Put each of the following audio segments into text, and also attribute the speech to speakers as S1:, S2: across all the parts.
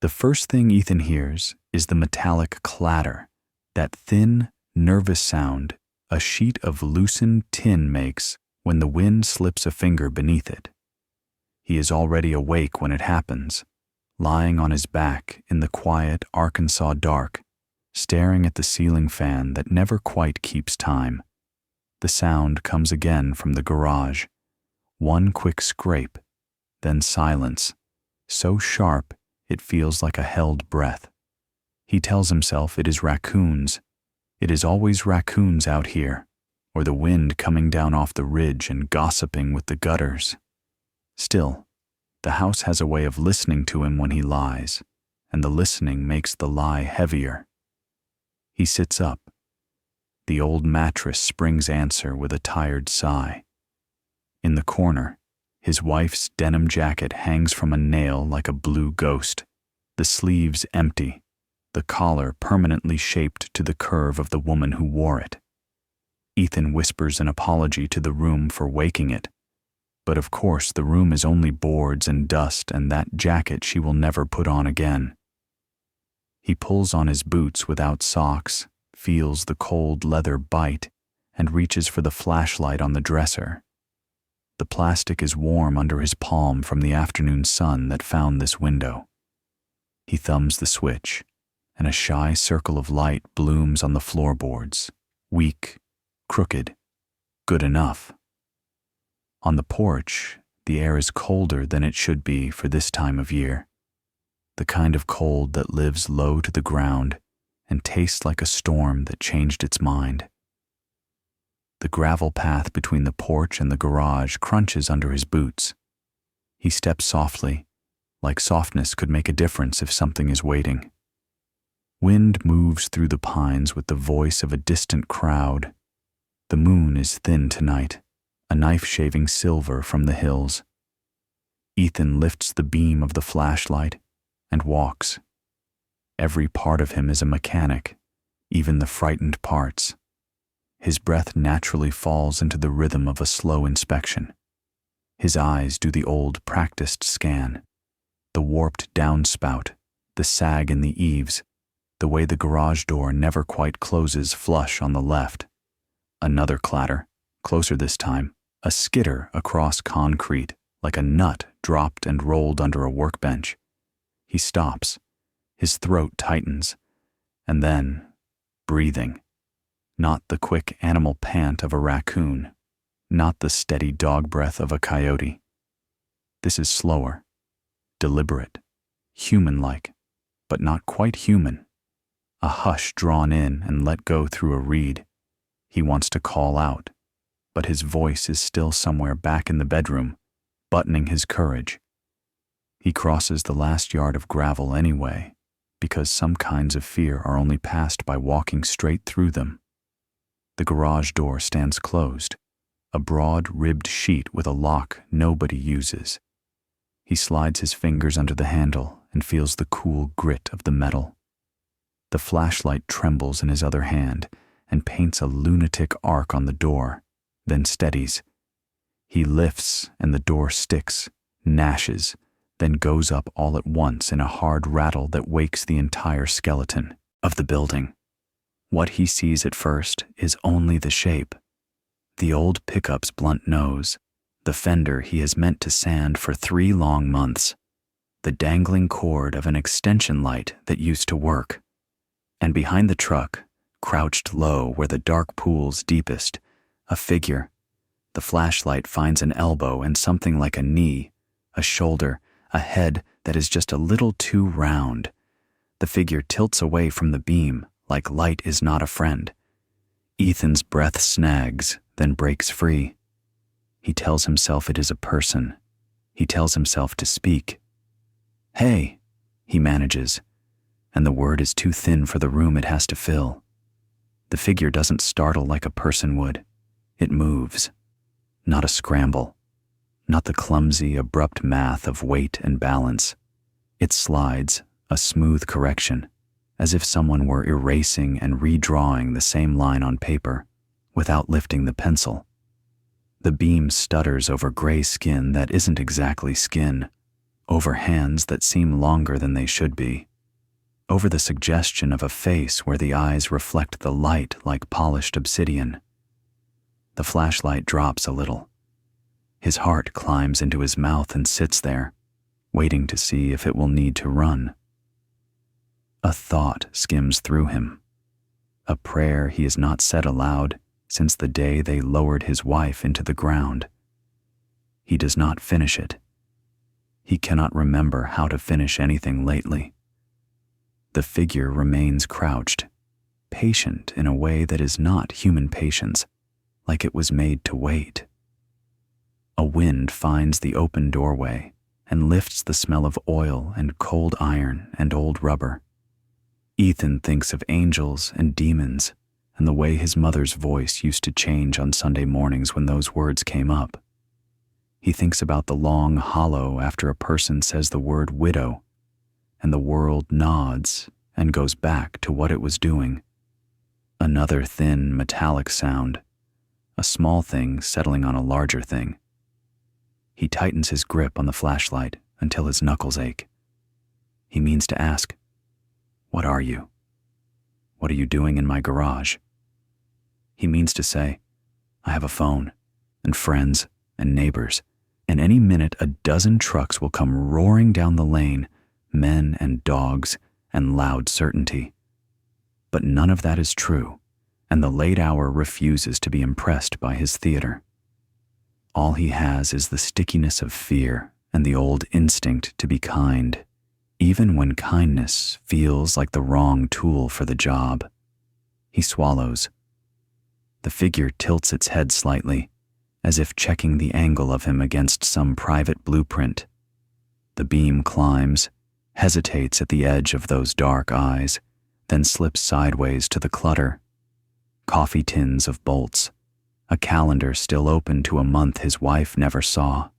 S1: The first thing Ethan hears is the metallic clatter, that thin, nervous sound a sheet of loosened tin makes when the wind slips a finger beneath it. He is already awake when it happens, lying on his back in the quiet Arkansas dark, staring at the ceiling fan that never quite keeps time. The sound comes again from the garage. One quick scrape, then silence, so sharp it feels like a held breath. He tells himself it is raccoons. It is always raccoons out here, or the wind coming down off the ridge and gossiping with the gutters. Still, the house has a way of listening to him when he lies, and the listening makes the lie heavier. He sits up. The old mattress springs answer with a tired sigh. In the corner, his wife's denim jacket hangs from a nail like a blue ghost, the sleeves empty, the collar permanently shaped to the curve of the woman who wore it. Ethan whispers an apology to the room for waking it, but of course the room is only boards and dust and that jacket she will never put on again. He pulls on his boots without socks, feels the cold leather bite, and reaches for the flashlight on the dresser. The plastic is warm under his palm from the afternoon sun that found this window. He thumbs the switch, and a shy circle of light blooms on the floorboards, weak, crooked, good enough. On the porch, the air is colder than it should be for this time of year, the kind of cold that lives low to the ground and tastes like a storm that changed its mind. The gravel path between the porch and the garage crunches under his boots. He steps softly, like softness could make a difference if something is waiting. Wind moves through the pines with the voice of a distant crowd. The moon is thin tonight, a knife shaving silver from the hills. Ethan lifts the beam of the flashlight and walks. Every part of him is a mechanic, even the frightened parts. His breath naturally falls into the rhythm of a slow inspection. His eyes do the old practiced scan. The warped downspout, the sag in the eaves, the way the garage door never quite closes flush on the left. Another clatter, closer this time, a skitter across concrete, like a nut dropped and rolled under a workbench. He stops. His throat tightens, and then, breathing. Not the quick animal pant of a raccoon, not the steady dog breath of a coyote. This is slower, deliberate, human-like, but not quite human. A hush drawn in and let go through a reed. He wants to call out, but his voice is still somewhere back in the bedroom, buttoning his courage. He crosses the last yard of gravel anyway, because some kinds of fear are only passed by walking straight through them. The garage door stands closed, a broad ribbed sheet with a lock nobody uses. He slides his fingers under the handle and feels the cool grit of the metal. The flashlight trembles in his other hand and paints a lunatic arc on the door, then steadies. He lifts and the door sticks, gnashes, then goes up all at once in a hard rattle that wakes the entire skeleton of the building. What he sees at first is only the shape. The old pickup's blunt nose, the fender he has meant to sand for 3 long months, the dangling cord of an extension light that used to work. And behind the truck, crouched low where the dark pool's deepest, a figure. The flashlight finds an elbow and something like a knee, a shoulder, a head that is just a little too round. The figure tilts away from the beam, like light is not a friend. Ethan's breath snags, then breaks free. He tells himself it is a person. He tells himself to speak. "Hey," he manages, and the word is too thin for the room it has to fill. The figure doesn't startle like a person would. It moves. Not a scramble. Not the clumsy, abrupt math of weight and balance. It slides, a smooth correction, as if someone were erasing and redrawing the same line on paper, without lifting the pencil. The beam stutters over gray skin that isn't exactly skin, over hands that seem longer than they should be, over the suggestion of a face where the eyes reflect the light like polished obsidian. The flashlight drops a little. His heart climbs into his mouth and sits there, waiting to see if it will need to run. A thought skims through him, a prayer he has not said aloud since the day they lowered his wife into the ground. He does not finish it. He cannot remember how to finish anything lately. The figure remains crouched, patient in a way that is not human patience, like it was made to wait. A wind finds the open doorway and lifts the smell of oil and cold iron and old rubber. Ethan thinks of angels and demons and the way his mother's voice used to change on Sunday mornings when those words came up. He thinks about the long hollow after a person says the word widow, and the world nods and goes back to what it was doing. Another thin, metallic sound, a small thing settling on a larger thing. He tightens his grip on the flashlight until his knuckles ache. He means to ask, "What are you? What are you doing in my garage?" He means to say, "I have a phone, and friends, and neighbors, and any minute a dozen trucks will come roaring down the lane, men and dogs, and loud certainty." But none of that is true, and the late hour refuses to be impressed by his theater. All he has is the stickiness of fear and the old instinct to be kind, even when kindness feels like the wrong tool for the job. He swallows. The figure tilts its head slightly, as if checking the angle of him against some private blueprint. The beam climbs, hesitates at the edge of those dark eyes, then slips sideways to the clutter. Coffee tins of bolts, a calendar still open to a month his wife never saw,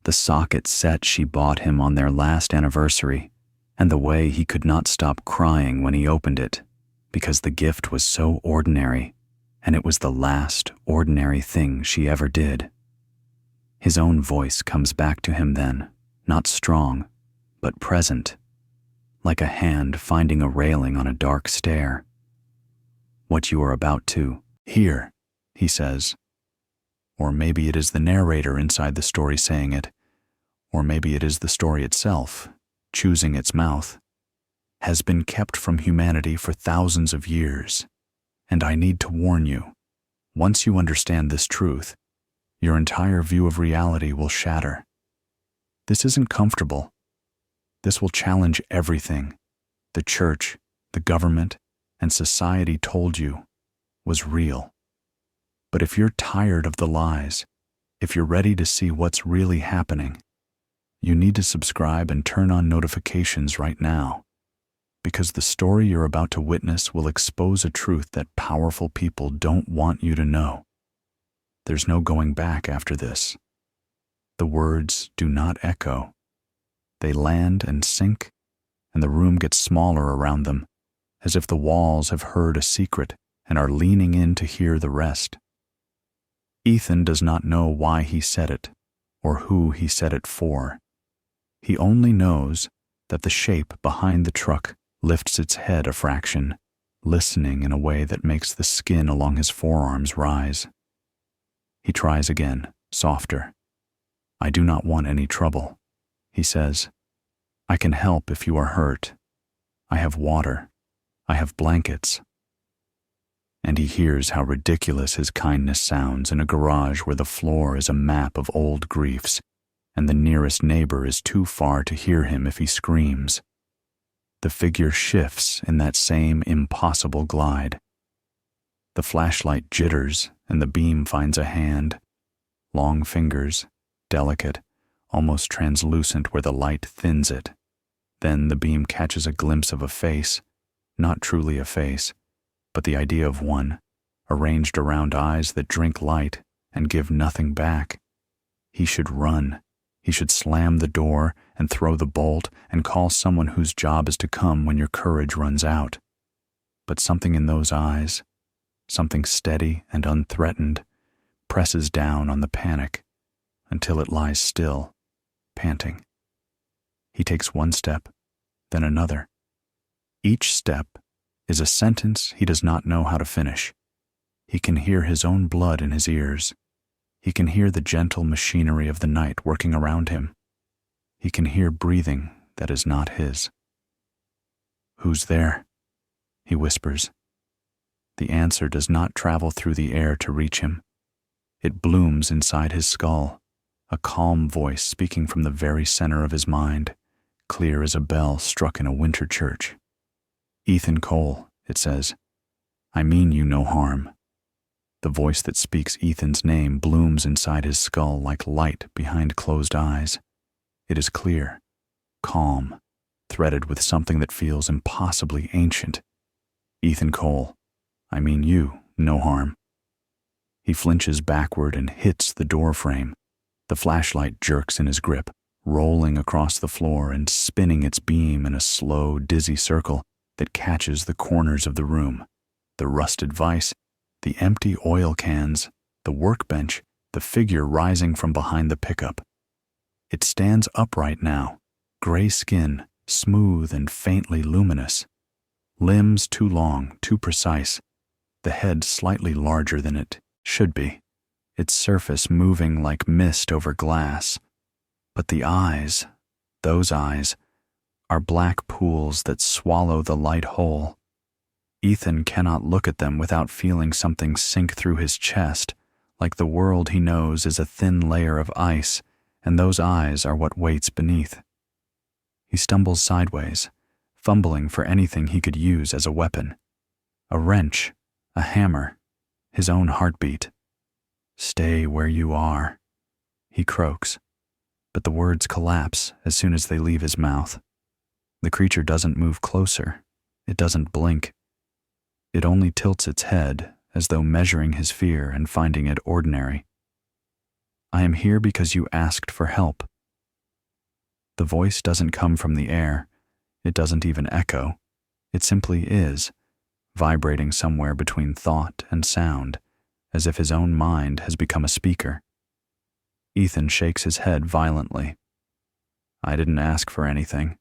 S1: the socket set she bought him on their last anniversary, and the way he could not stop crying when he opened it, because the gift was so ordinary, and it was the last ordinary thing she ever did. His own voice comes back to him then, not strong, but present, like a hand finding a railing on a dark stair. "What you are about to hear," he says. Or maybe it is the narrator inside the story saying it, or maybe it is the story itself, choosing its mouth, "has been kept from humanity for thousands of years. And I need to warn you, once you understand this truth, your entire view of reality will shatter. This isn't comfortable. This will challenge everything the church, the government, and society told you was real. But if you're tired of the lies, if you're ready to see what's really happening, you need to subscribe and turn on notifications right now, because the story you're about to witness will expose a truth that powerful people don't want you to know. There's no going back after this. The words do not echo. They land and sink, and the room gets smaller around them, as if the walls have heard a secret and are leaning in to hear the rest. Ethan does not know why he said it, or who he said it for. He only knows that the shape behind the truck lifts its head a fraction, listening in a way that makes the skin along his forearms rise. He tries again, softer. "I do not want any trouble," he says. "I can help if you are hurt. I have water. I have blankets." And he hears how ridiculous his kindness sounds in a garage where the floor is a map of old griefs, and the nearest neighbor is too far to hear him if he screams. The figure shifts in that same impossible glide. The flashlight jitters and the beam finds a hand, long fingers, delicate, almost translucent where the light thins it. Then the beam catches a glimpse of a face, not truly a face, but the idea of one, arranged around eyes that drink light and give nothing back. He should run. He should slam the door and throw the bolt and call someone whose job is to come when your courage runs out. But something in those eyes, something steady and unthreatened, presses down on the panic until it lies still, panting. He takes one step, then another. Each step is a sentence he does not know how to finish. He can hear his own blood in his ears. He can hear the gentle machinery of the night working around him. He can hear breathing that is not his. "Who's there?" he whispers. The answer does not travel through the air to reach him. It blooms inside his skull, a calm voice speaking from the very center of his mind, clear as a bell struck in a winter church. "Ethan Cole," it says. "I mean you no harm." The voice that speaks Ethan's name blooms inside his skull like light behind closed eyes. It is clear, calm, threaded with something that feels impossibly ancient. "Ethan Cole, I mean you no harm." He flinches backward and hits the door frame. The flashlight jerks in his grip, rolling across the floor and spinning its beam in a slow, dizzy circle that catches the corners of the room, the rusted vise, the empty oil cans, the workbench, the figure rising from behind the pickup. It stands upright now, gray skin, smooth and faintly luminous. Limbs too long, too precise, the head slightly larger than it should be, its surface moving like mist over glass. But the eyes, those eyes, are black pools that swallow the light whole. Ethan cannot look at them without feeling something sink through his chest, like the world he knows is a thin layer of ice, and those eyes are what waits beneath. He stumbles sideways, fumbling for anything he could use as a weapon. A wrench, a hammer, his own heartbeat. "Stay where you are," he croaks, but the words collapse as soon as they leave his mouth. The creature doesn't move closer. It doesn't blink. It only tilts its head as though measuring his fear and finding it ordinary. "I am here because you asked for help." The voice doesn't come from the air. It doesn't even echo. It simply is, vibrating somewhere between thought and sound, as if his own mind has become a speaker. Ethan shakes his head violently. "I didn't ask for anything,"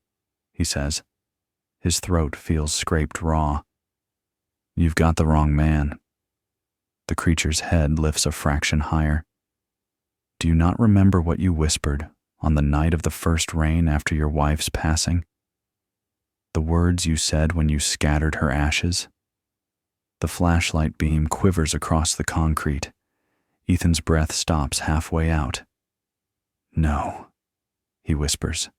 S1: he says. His throat feels scraped raw. "You've got the wrong man." The creature's head lifts a fraction higher. "Do you not remember what you whispered on the night of the first rain after your wife's passing? The words you said when you scattered her ashes?" The flashlight beam quivers across the concrete. Ethan's breath stops halfway out. "No," he whispers.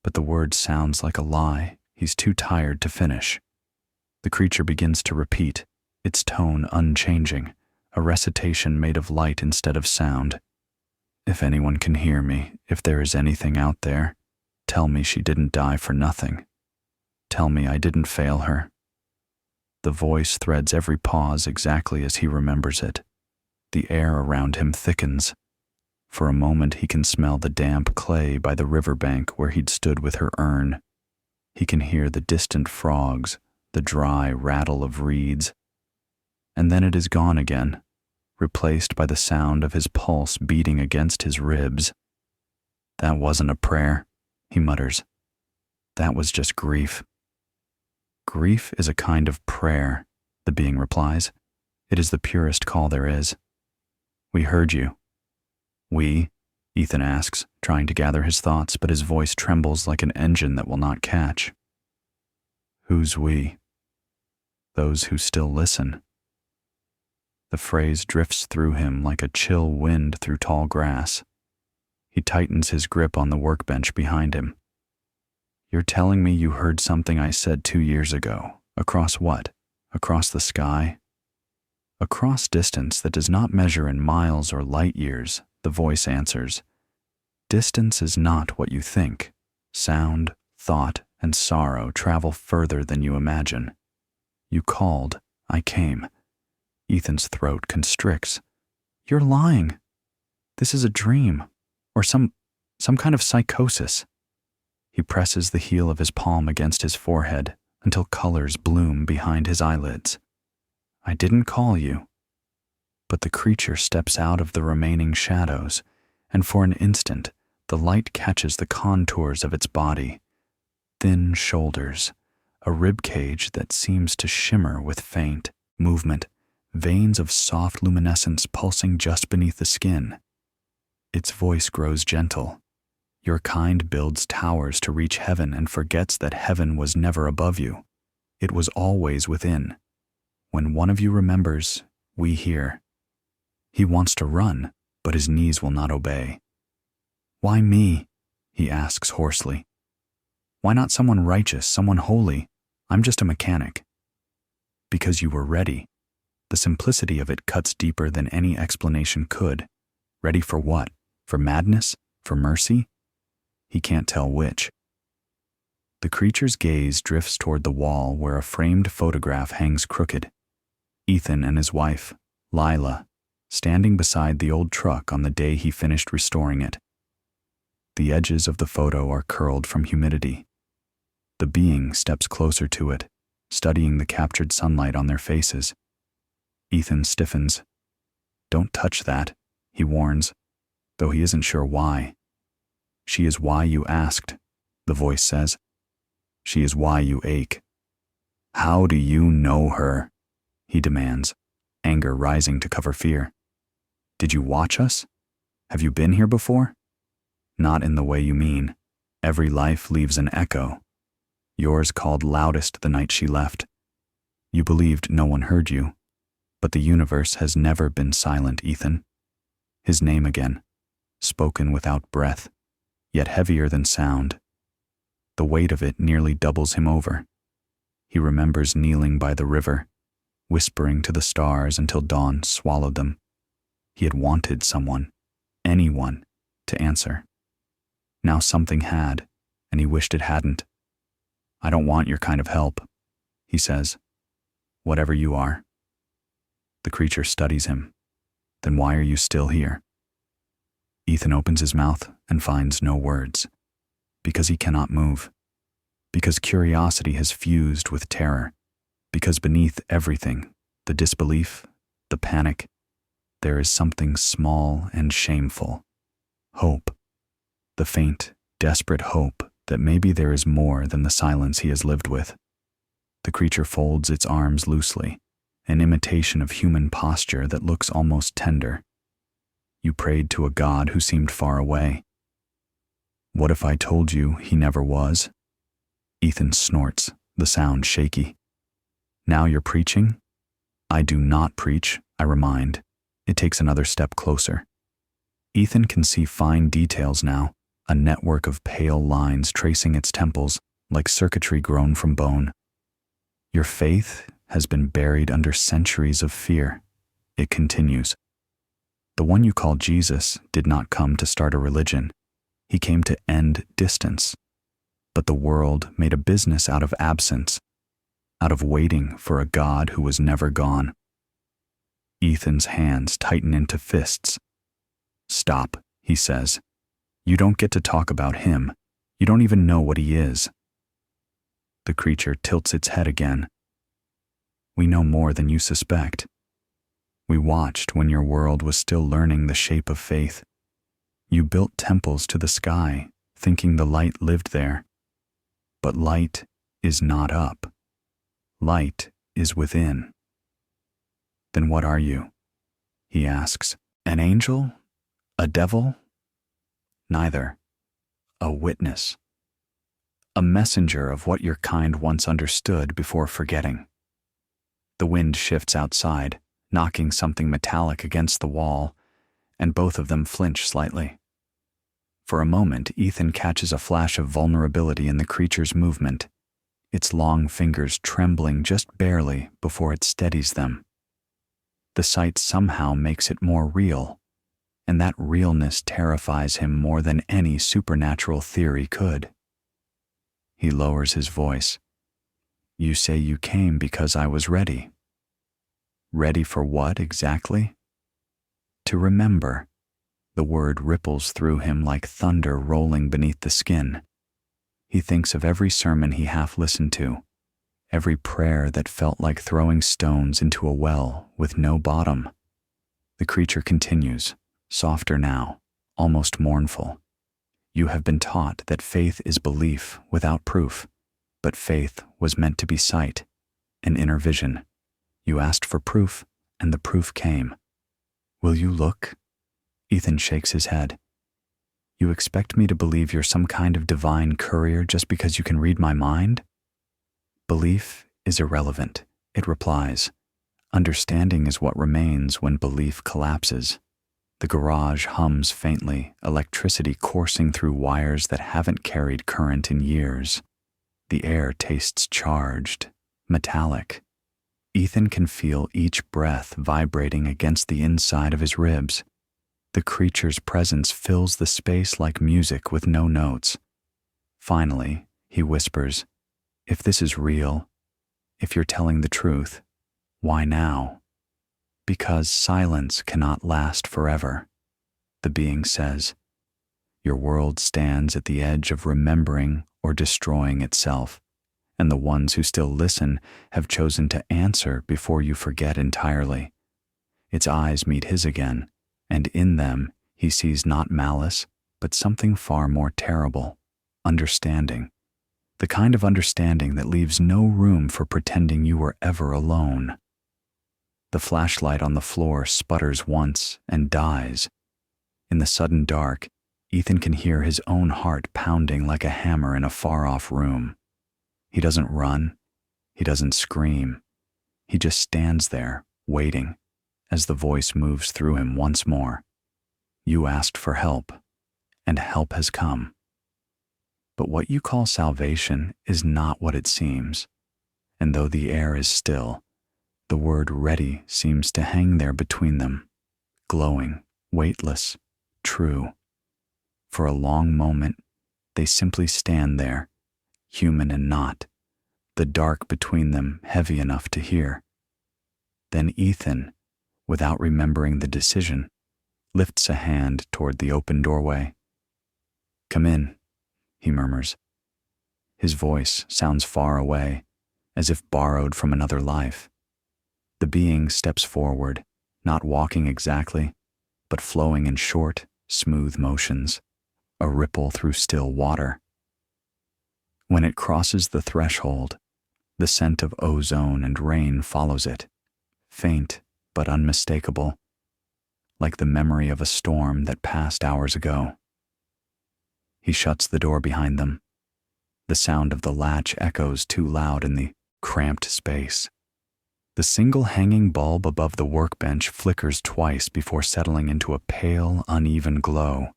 S1: But the word sounds like a lie. He's too tired to finish. The creature begins to repeat, its tone unchanging, a recitation made of light instead of sound. "If anyone can hear me, if there is anything out there, tell me she didn't die for nothing. Tell me I didn't fail her." The voice threads every pause exactly as he remembers it. The air around him thickens. For a moment he can smell the damp clay by the riverbank where he'd stood with her urn. He can hear the distant frogs, the dry rattle of reeds. And then it is gone again, replaced by the sound of his pulse beating against his ribs. "That wasn't a prayer," he mutters. "That was just grief." "Grief is a kind of prayer," the being replies. "It is the purest call there is." "We heard you." "We?" Ethan asks, trying to gather his thoughts, but his voice trembles like an engine that will not catch. "Who's we?" "Those who still listen." The phrase drifts through him like a chill wind through tall grass. He tightens his grip on the workbench behind him. "You're telling me you heard something I said 2 years ago. Across what? Across the sky?" "Across distance that does not measure in miles or light years," the voice answers. "Distance is not what you think. Sound, thought, and sorrow travel further than you imagine. You called, I came." Ethan's throat constricts. "You're lying. This is a dream, or some kind of psychosis." He presses the heel of his palm against his forehead until colors bloom behind his eyelids. "I didn't call you." But the creature steps out of the remaining shadows, and for an instant, The light catches the contours of its body, thin shoulders, a rib cage that seems to shimmer with faint movement, veins of soft luminescence pulsing just beneath the skin. Its voice grows gentle. Your kind builds towers to reach heaven and forgets that heaven was never above you. It was always within. When one of you remembers, we hear. He wants to run, but his knees will not obey. Why me? He asks hoarsely. Why not someone righteous, someone holy? I'm just a mechanic. Because you were ready. The simplicity of it cuts deeper than any explanation could. Ready for what? For madness? For mercy? He can't tell which. The creature's gaze drifts toward the wall where a framed photograph hangs crooked. Ethan and his wife, Lila, standing beside the old truck on the day he finished restoring it. The edges of the photo are curled from humidity. The being steps closer to it, studying the captured sunlight on their faces. Ethan stiffens. Don't touch that, he warns, though he isn't sure why. She is why you asked, the voice says. She is why you ache. How do you know her? He demands, anger rising to cover fear. Did you watch us? Have you been here before? Not in the way you mean. Every life leaves an echo. Yours called loudest the night she left. You believed no one heard you. But the universe has never been silent, Ethan. His name again, spoken without breath, yet heavier than sound. The weight of it nearly doubles him over. He remembers kneeling by the river, whispering to the stars until dawn swallowed them. He had wanted someone, anyone, to answer. Now something had, and he wished it hadn't. I don't want your kind of help, he says. Whatever you are. The creature studies him. Then why are you still here? Ethan opens his mouth and finds no words. Because he cannot move. Because curiosity has fused with terror. Because beneath everything, the disbelief, the panic, there is something small and shameful. Hope. The faint, desperate hope that maybe there is more than the silence he has lived with. The creature folds its arms loosely, an imitation of human posture that looks almost tender. You prayed to a God who seemed far away. What if I told you he never was? Ethan snorts, the sound shaky. Now you're preaching? I do not preach, I remind. It takes another step closer. Ethan can see fine details now, a network of pale lines tracing its temples like circuitry grown from bone. Your faith has been buried under centuries of fear, it continues. The one you call Jesus did not come to start a religion. He came to end distance. But the world made a business out of absence, out of waiting for a God who was never gone. Ethan's hands tighten into fists. Stop, he says. You don't get to talk about him. You don't even know what he is. The creature tilts its head again. We know more than you suspect. We watched when your world was still learning the shape of faith. You built temples to the sky, thinking the light lived there. But light is not up. Light is within. Then what are you? He asks. An angel? A devil? Neither. A witness. A messenger of what your kind once understood before forgetting. The wind shifts outside, knocking something metallic against the wall, and both of them flinch slightly. For a moment, Ethan catches a flash of vulnerability in the creature's movement, its long fingers trembling just barely before it steadies them. The sight somehow makes it more real, and that realness terrifies him more than any supernatural theory could. He lowers his voice. You say you came because I was ready. Ready for what exactly? To remember. The word ripples through him like thunder rolling beneath the skin. He thinks of every sermon he half listened to, every prayer that felt like throwing stones into a well with no bottom. The creature continues, softer now, almost mournful. You have been taught that faith is belief without proof, but faith was meant to be sight, an inner vision. You asked for proof, and the proof came. Will you look? Ethan shakes his head. You expect me to believe you're some kind of divine courier just because you can read my mind? Belief is irrelevant, it replies. Understanding is what remains when belief collapses. The garage hums faintly, electricity coursing through wires that haven't carried current in years. The air tastes charged, metallic. Ethan can feel each breath vibrating against the inside of his ribs. The creature's presence fills the space like music with no notes. Finally, he whispers, "If this is real, if you're telling the truth, why now?" Because silence cannot last forever, the being says. Your world stands at the edge of remembering or destroying itself, and the ones who still listen have chosen to answer before you forget entirely. Its eyes meet his again, and in them he sees not malice, but something far more terrible, understanding. The kind of understanding that leaves no room for pretending you were ever alone. The flashlight on the floor sputters once and dies. In the sudden dark, Ethan can hear his own heart pounding like a hammer in a far-off room. He doesn't run. He doesn't scream. He just stands there, waiting, as the voice moves through him once more. You asked for help, and help has come. But what you call salvation is not what it seems, and though the air is still, the word ready seems to hang there between them, glowing, weightless, true. For a long moment, they simply stand there, human and not, the dark between them heavy enough to hear. Then Ethan, without remembering the decision, lifts a hand toward the open doorway. "Come in," he murmurs. His voice sounds far away, as if borrowed from another life. The being steps forward, not walking exactly, but flowing in short, smooth motions, a ripple through still water. When it crosses the threshold, the scent of ozone and rain follows it, faint but unmistakable, like the memory of a storm that passed hours ago. He shuts the door behind them. The sound of the latch echoes too loud in the cramped space. The single hanging bulb above the workbench flickers twice before settling into a pale, uneven glow.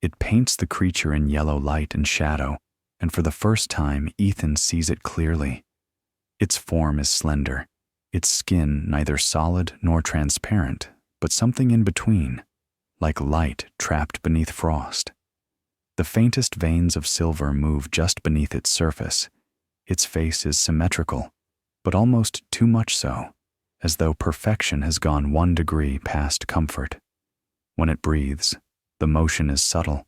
S1: It paints the creature in yellow light and shadow, and for the first time Ethan sees it clearly. Its form is slender, its skin neither solid nor transparent, but something in between, like light trapped beneath frost. The faintest veins of silver move just beneath its surface. Its face is symmetrical, but almost too much so, as though perfection has gone 1 degree past comfort. When it breathes, the motion is subtle,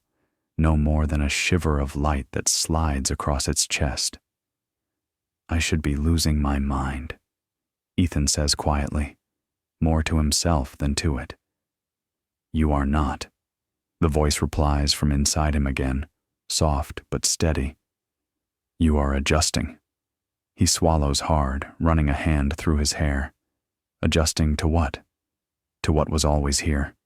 S1: no more than a shiver of light that slides across its chest. "I should be losing my mind," Ethan says quietly, more to himself than to it. "You are not," the voice replies from inside him again, soft but steady. "You are adjusting." He swallows hard, running a hand through his hair. Adjusting to what? To what was always here.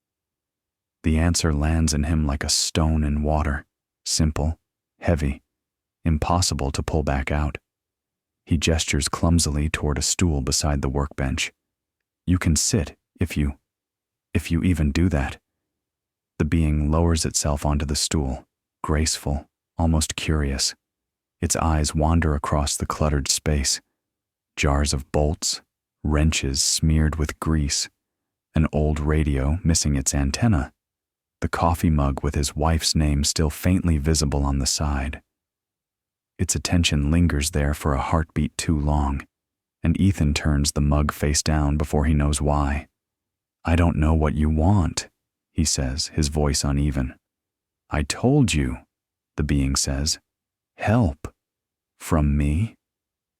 S1: The answer lands in him like a stone in water, simple, heavy, impossible to pull back out. He gestures clumsily toward a stool beside the workbench. "You can sit if you even do that." The being lowers itself onto the stool, graceful, almost curious. Its eyes wander across the cluttered space. Jars of bolts, wrenches smeared with grease, an old radio missing its antenna, the coffee mug with his wife's name still faintly visible on the side. Its attention lingers there for a heartbeat too long, and Ethan turns the mug face down before he knows why. "I don't know what you want," he says, his voice uneven. "I told you," the being says. "Help. From me?"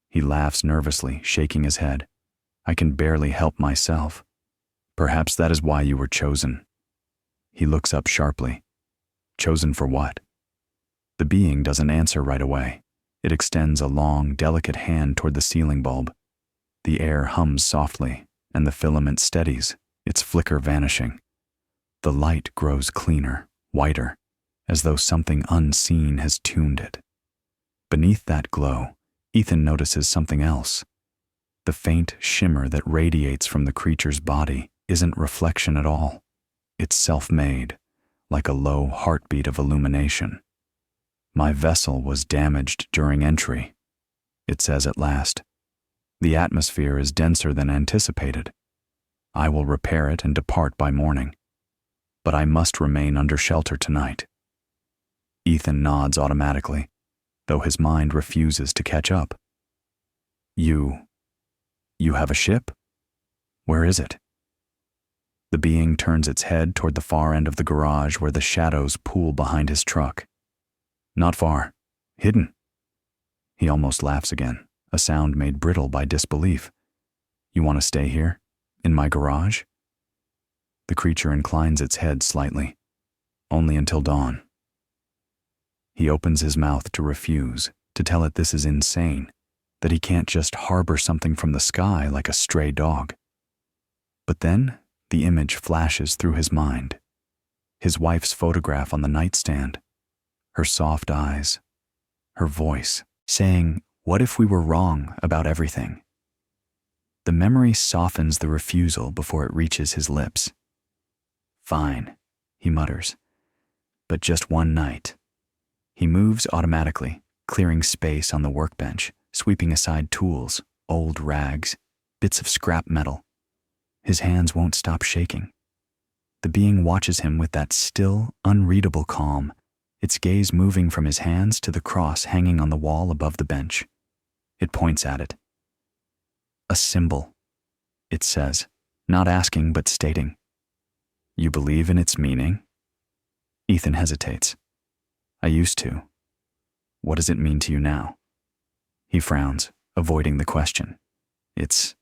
S1: He laughs nervously, shaking his head. "I can barely help myself. Perhaps that is why you were chosen." He looks up sharply. "Chosen for what?" The being doesn't answer right away. It extends a long, delicate hand toward the ceiling bulb. The air hums softly, and the filament steadies, its flicker vanishing. The light grows cleaner, whiter, as though something unseen has tuned it. Beneath that glow, Ethan notices something else. The faint shimmer that radiates from the creature's body isn't reflection at all. It's self-made, like a low heartbeat of illumination. "My vessel was damaged during entry," it says at last. "The atmosphere is denser than anticipated. I will repair it and depart by morning. But I must remain under shelter tonight." Ethan nods automatically, though his mind refuses to catch up. You have a ship? Where is it?" The being turns its head toward the far end of the garage where the shadows pool behind his truck. "Not far. Hidden." He almost laughs again, a sound made brittle by disbelief. "You want to stay here? In my garage?" The creature inclines its head slightly. "Only until dawn." He opens his mouth to refuse, to tell it this is insane, that he can't just harbor something from the sky like a stray dog. But then the image flashes through his mind. His wife's photograph on the nightstand, her soft eyes, her voice saying, "What if we were wrong about everything?" The memory softens the refusal before it reaches his lips. "Fine," he mutters, "but just one night." He moves automatically, clearing space on the workbench, sweeping aside tools, old rags, bits of scrap metal. His hands won't stop shaking. The being watches him with that still, unreadable calm, its gaze moving from his hands to the cross hanging on the wall above the bench. It points at it. "A symbol," it says, not asking but stating. "You believe in its meaning?" Ethan hesitates. "I used to. What does it mean to you now?" He frowns, avoiding the question. "It's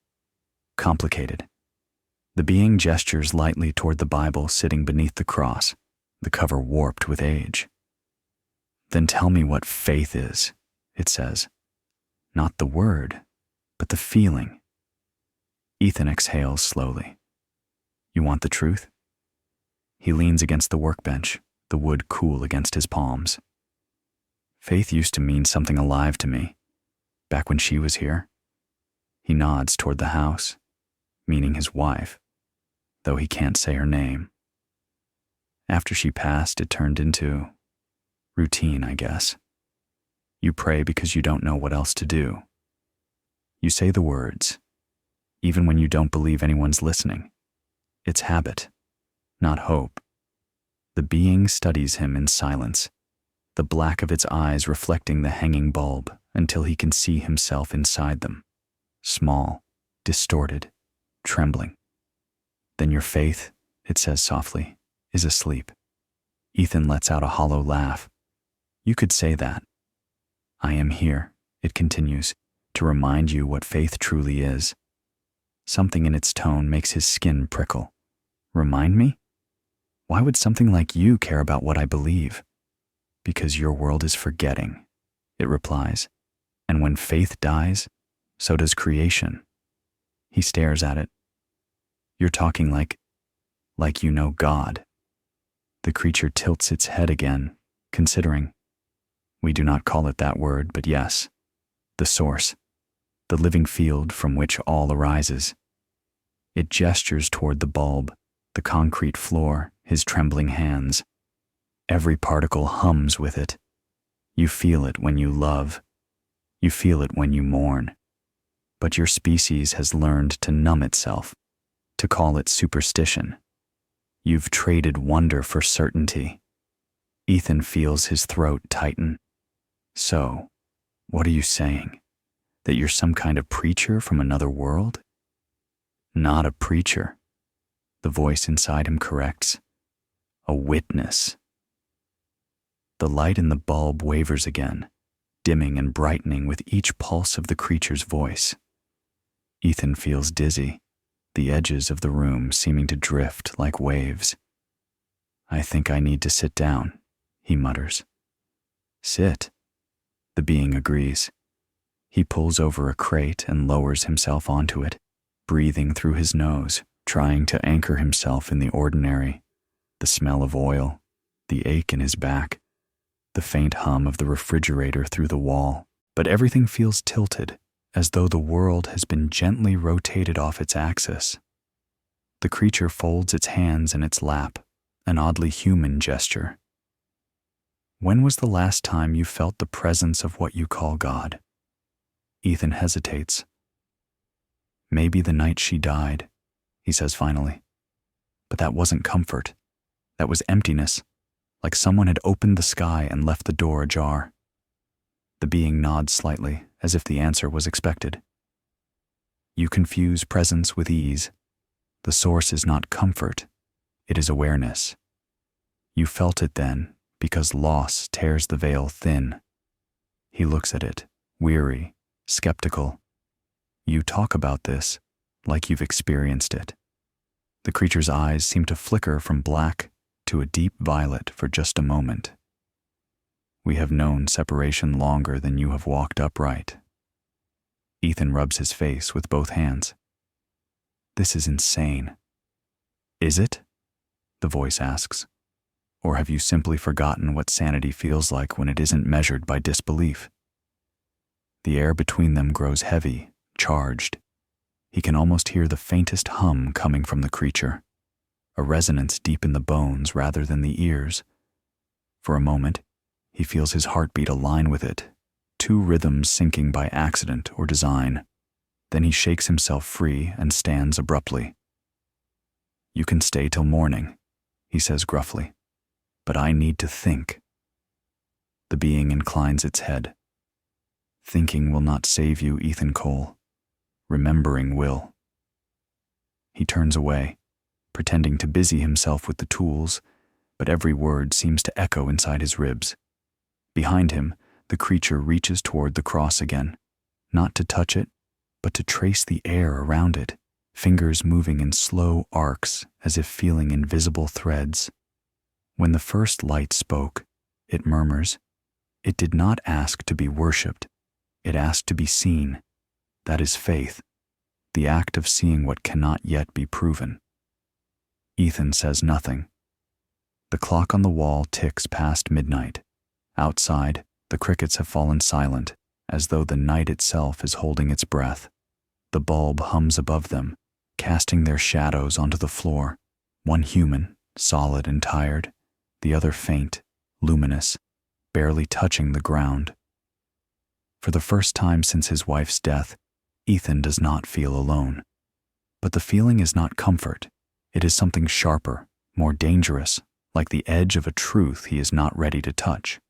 S1: complicated." The being gestures lightly toward the Bible sitting beneath the cross, the cover warped with age. "Then tell me what faith is," it says. "Not the word, but the feeling." Ethan exhales slowly. "You want the truth?" He leans against the workbench, the wood cool against his palms. "Faith used to mean something alive to me, back when she was here." He nods toward the house, meaning his wife, though he can't say her name. "After she passed, it turned into routine, I guess. You pray because you don't know what else to do. You say the words, even when you don't believe anyone's listening. It's habit, not hope." The being studies him in silence, the black of its eyes reflecting the hanging bulb until he can see himself inside them, small, distorted, trembling. "Then your faith," it says softly, "is asleep." Ethan lets out a hollow laugh. "You could say that." "I am here," it continues, "to remind you what faith truly is." Something in its tone makes his skin prickle. "Remind me? Why would something like you care about what I believe?" "Because your world is forgetting," it replies. "And when faith dies, so does creation." He stares at it. "You're talking like you know God." The creature tilts its head again, considering. "We do not call it that word, but yes, the source, the living field from which all arises." It gestures toward the bulb, the concrete floor, his trembling hands. Every particle hums with it. You feel it when you love. You feel it when you mourn. But your species has learned to numb itself, to call it superstition. You've traded wonder for certainty. Ethan feels his throat tighten. "So, what are you saying? That you're some kind of preacher from another world?" "Not a preacher," the voice inside him corrects. "A witness." The light in the bulb wavers again, dimming and brightening with each pulse of the creature's voice. Ethan feels dizzy, the edges of the room seeming to drift like waves. "I think I need to sit down," he mutters. Sit. The being agrees. He pulls over a crate and lowers himself onto it, breathing through his nose, trying to anchor himself in the ordinary, the smell of oil, the ache in his back, the faint hum of the refrigerator through the wall. But everything feels tilted, as though the world has been gently rotated off its axis. The creature folds its hands in its lap, an oddly human gesture. When was the last time you felt the presence of what you call God? Ethan hesitates. Maybe the night she died, he says finally. But that wasn't comfort. That was emptiness, like someone had opened the sky and left the door ajar. The being nods slightly, as if the answer was expected. You confuse presence with ease. The source is not comfort, it is awareness. You felt it then, because loss tears the veil thin. He looks at it, weary, skeptical. You talk about this, like you've experienced it. The creature's eyes seem to flicker from black to a deep violet for just a moment. We have known separation longer than you have walked upright. Ethan rubs his face with both hands. This is insane. Is it? The voice asks. Or have you simply forgotten what sanity feels like when it isn't measured by disbelief? The air between them grows heavy, charged. He can almost hear the faintest hum coming from the creature, a resonance deep in the bones rather than the ears. For a moment, he feels his heartbeat align with it, two rhythms syncing by accident or design. Then he shakes himself free and stands abruptly. You can stay till morning, he says gruffly, but I need to think. The being inclines its head. Thinking will not save you, Ethan Cole. Remembering will. He turns away, pretending to busy himself with the tools, but every word seems to echo inside his ribs. Behind him, the creature reaches toward the cross again, not to touch it, but to trace the air around it, fingers moving in slow arcs as if feeling invisible threads. When the first light spoke, it murmurs, it did not ask to be worshipped, it asked to be seen. That is faith, the act of seeing what cannot yet be proven. Ethan says nothing. The clock on the wall ticks past midnight. Outside, the crickets have fallen silent, as though the night itself is holding its breath. The bulb hums above them, casting their shadows onto the floor, one human, solid and tired, the other faint, luminous, barely touching the ground. For the first time since his wife's death, Ethan does not feel alone. But the feeling is not comfort. It is something sharper, more dangerous, like the edge of a truth he is not ready to touch.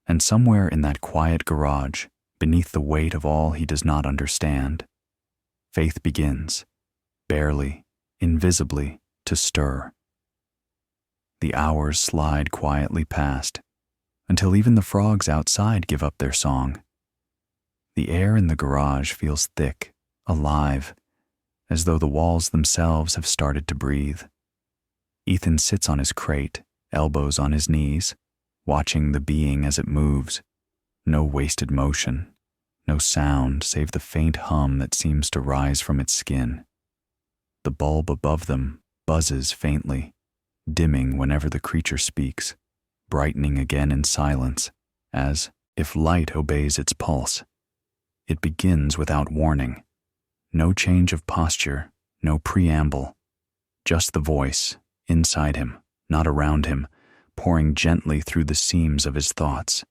S1: And somewhere in that quiet garage, beneath the weight of all he does not understand, faith begins, barely, invisibly, to stir. The hours slide quietly past, until even the frogs outside give up their song. The air in the garage feels thick, alive, as though the walls themselves have started to breathe. Ethan sits on his crate, elbows on his knees, watching the being as it moves. No wasted motion, no sound save the faint hum that seems to rise from its skin. The bulb above them buzzes faintly, dimming whenever the creature speaks, brightening again in silence, as if light obeys its pulse. It begins without warning. No change of posture, no preamble, just the voice, inside him, not around him, pouring gently through the seams of his thoughts.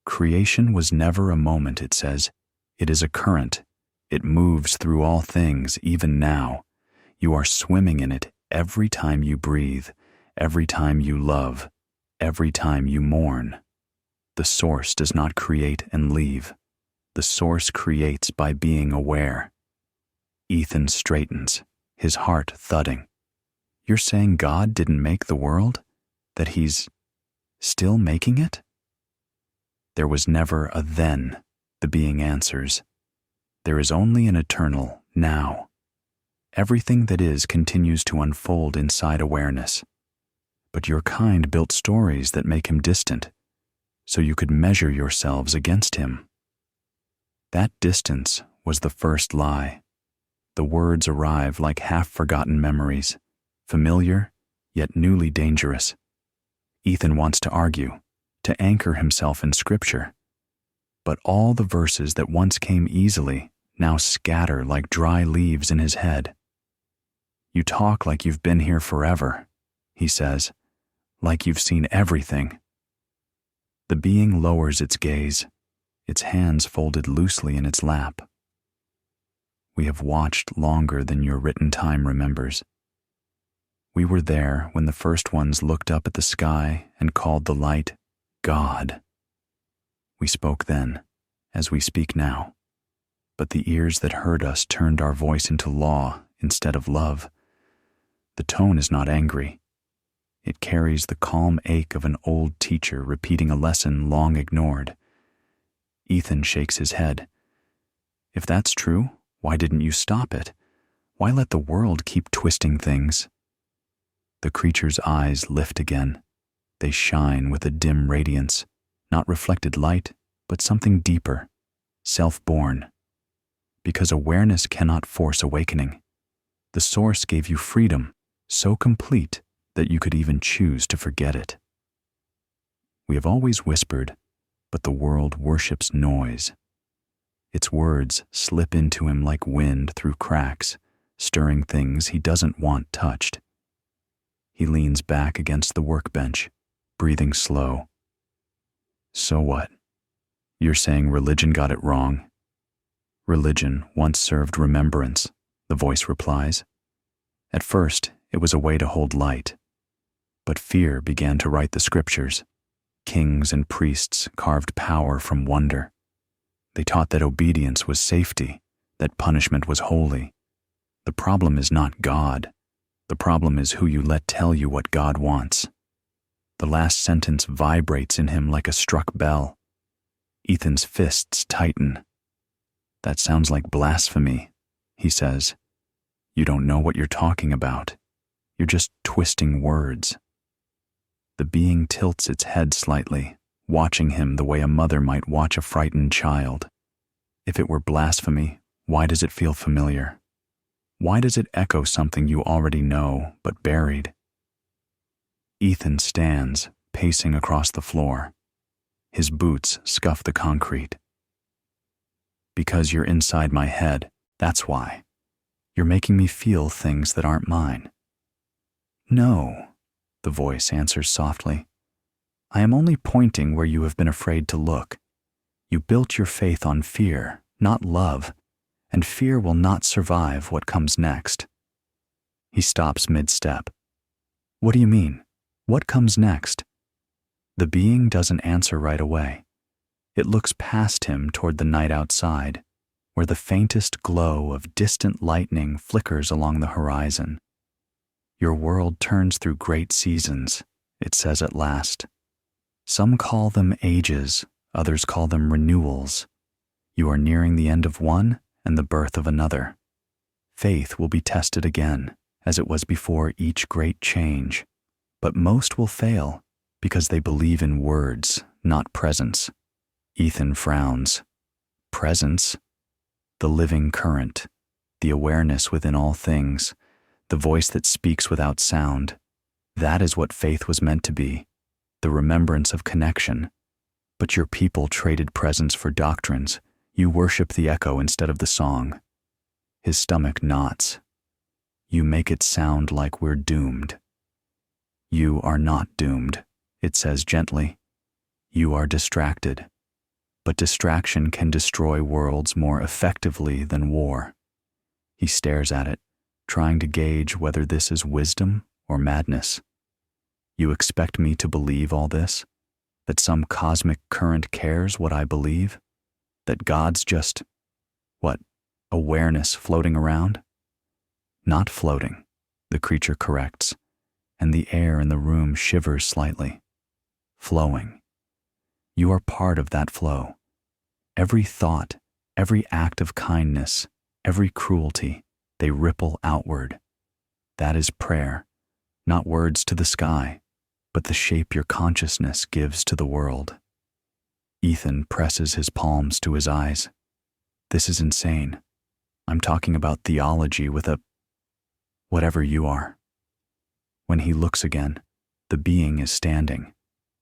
S1: Creation was never a moment, it says. It is a current. It moves through all things, even now. You are swimming in it every time you breathe, every time you love, every time you mourn. The source does not create and leave. The source creates by being aware. Ethan straightens, his heart thudding. You're saying God didn't make the world? That he's still making it? There was never a then, the being answers. There is only an eternal now. Everything that is continues to unfold inside awareness. But your kind built stories that make him distant. so you could measure yourselves against him. That distance was the first lie. The words arrive like half-forgotten memories, familiar, yet newly dangerous. Ethan wants to argue, to anchor himself in Scripture. But all the verses that once came easily now scatter like dry leaves in his head. You talk like you've been here forever, he says, like you've seen everything. The being lowers its gaze, its hands folded loosely in its lap. We have watched longer than your written time remembers. We were there when the first ones looked up at the sky and called the light God. We spoke then, as we speak now, but the ears that heard us turned our voice into law instead of love. The tone is not angry. It carries the calm ache of an old teacher repeating a lesson long ignored. Ethan shakes his head. If that's true, why didn't you stop it? Why let the world keep twisting things? The creature's eyes lift again. They shine with a dim radiance, not reflected light, but something deeper, self-born. Because awareness cannot force awakening. The source gave you freedom, so complete that you could even choose to forget it. We have always whispered, but the world worships noise. Its words slip into him like wind through cracks, stirring things he doesn't want touched. He leans back against the workbench, breathing slow. So what? You're saying religion got it wrong? Religion once served remembrance, the voice replies. At first, it was a way to hold light. But fear began to write the scriptures. Kings and priests carved power from wonder. They taught that obedience was safety, that punishment was holy. The problem is not God. The problem is who you let tell you what God wants. The last sentence vibrates in him like a struck bell. Ethan's fists tighten. That sounds like blasphemy, he says. You don't know what you're talking about. You're just twisting words. The being tilts its head slightly, watching him the way a mother might watch a frightened child. If it were blasphemy, why does it feel familiar? Why does it echo something you already know, but buried? Ethan stands, pacing across the floor. His boots scuff the concrete. Because you're inside my head, that's why. You're making me feel things that aren't mine. No, the voice answers softly. I am only pointing where you have been afraid to look. You built your faith on fear, not love, and fear will not survive what comes next. He stops mid-step. What do you mean? What comes next? The being doesn't answer right away. It looks past him toward the night outside, where the faintest glow of distant lightning flickers along the horizon. Your world turns through great seasons, it says at last. Some call them ages, others call them renewals. You are nearing the end of one and the birth of another. Faith will be tested again, as it was before each great change. But most will fail because they believe in words, not presence. Ethan frowns. Presence? The living current, the awareness within all things, the voice that speaks without sound. That is what faith was meant to be, the remembrance of connection. But your people traded presence for doctrines. You worship the echo instead of the song. His stomach knots. You make it sound like we're doomed. You are not doomed, it says gently. You are distracted. But distraction can destroy worlds more effectively than war. He stares at it, trying to gauge whether this is wisdom or madness. You expect me to believe all this? That some cosmic current cares what I believe? That God's just, what, awareness floating around? Not floating, the creature corrects, and the air in the room shivers slightly. Flowing. You are part of that flow. Every thought, every act of kindness, every cruelty, they ripple outward. That is prayer, not words to the sky, but the shape your consciousness gives to the world. Ethan presses his palms to his eyes. This is insane. I'm talking about theology with a... whatever you are. When he looks again, the being is standing.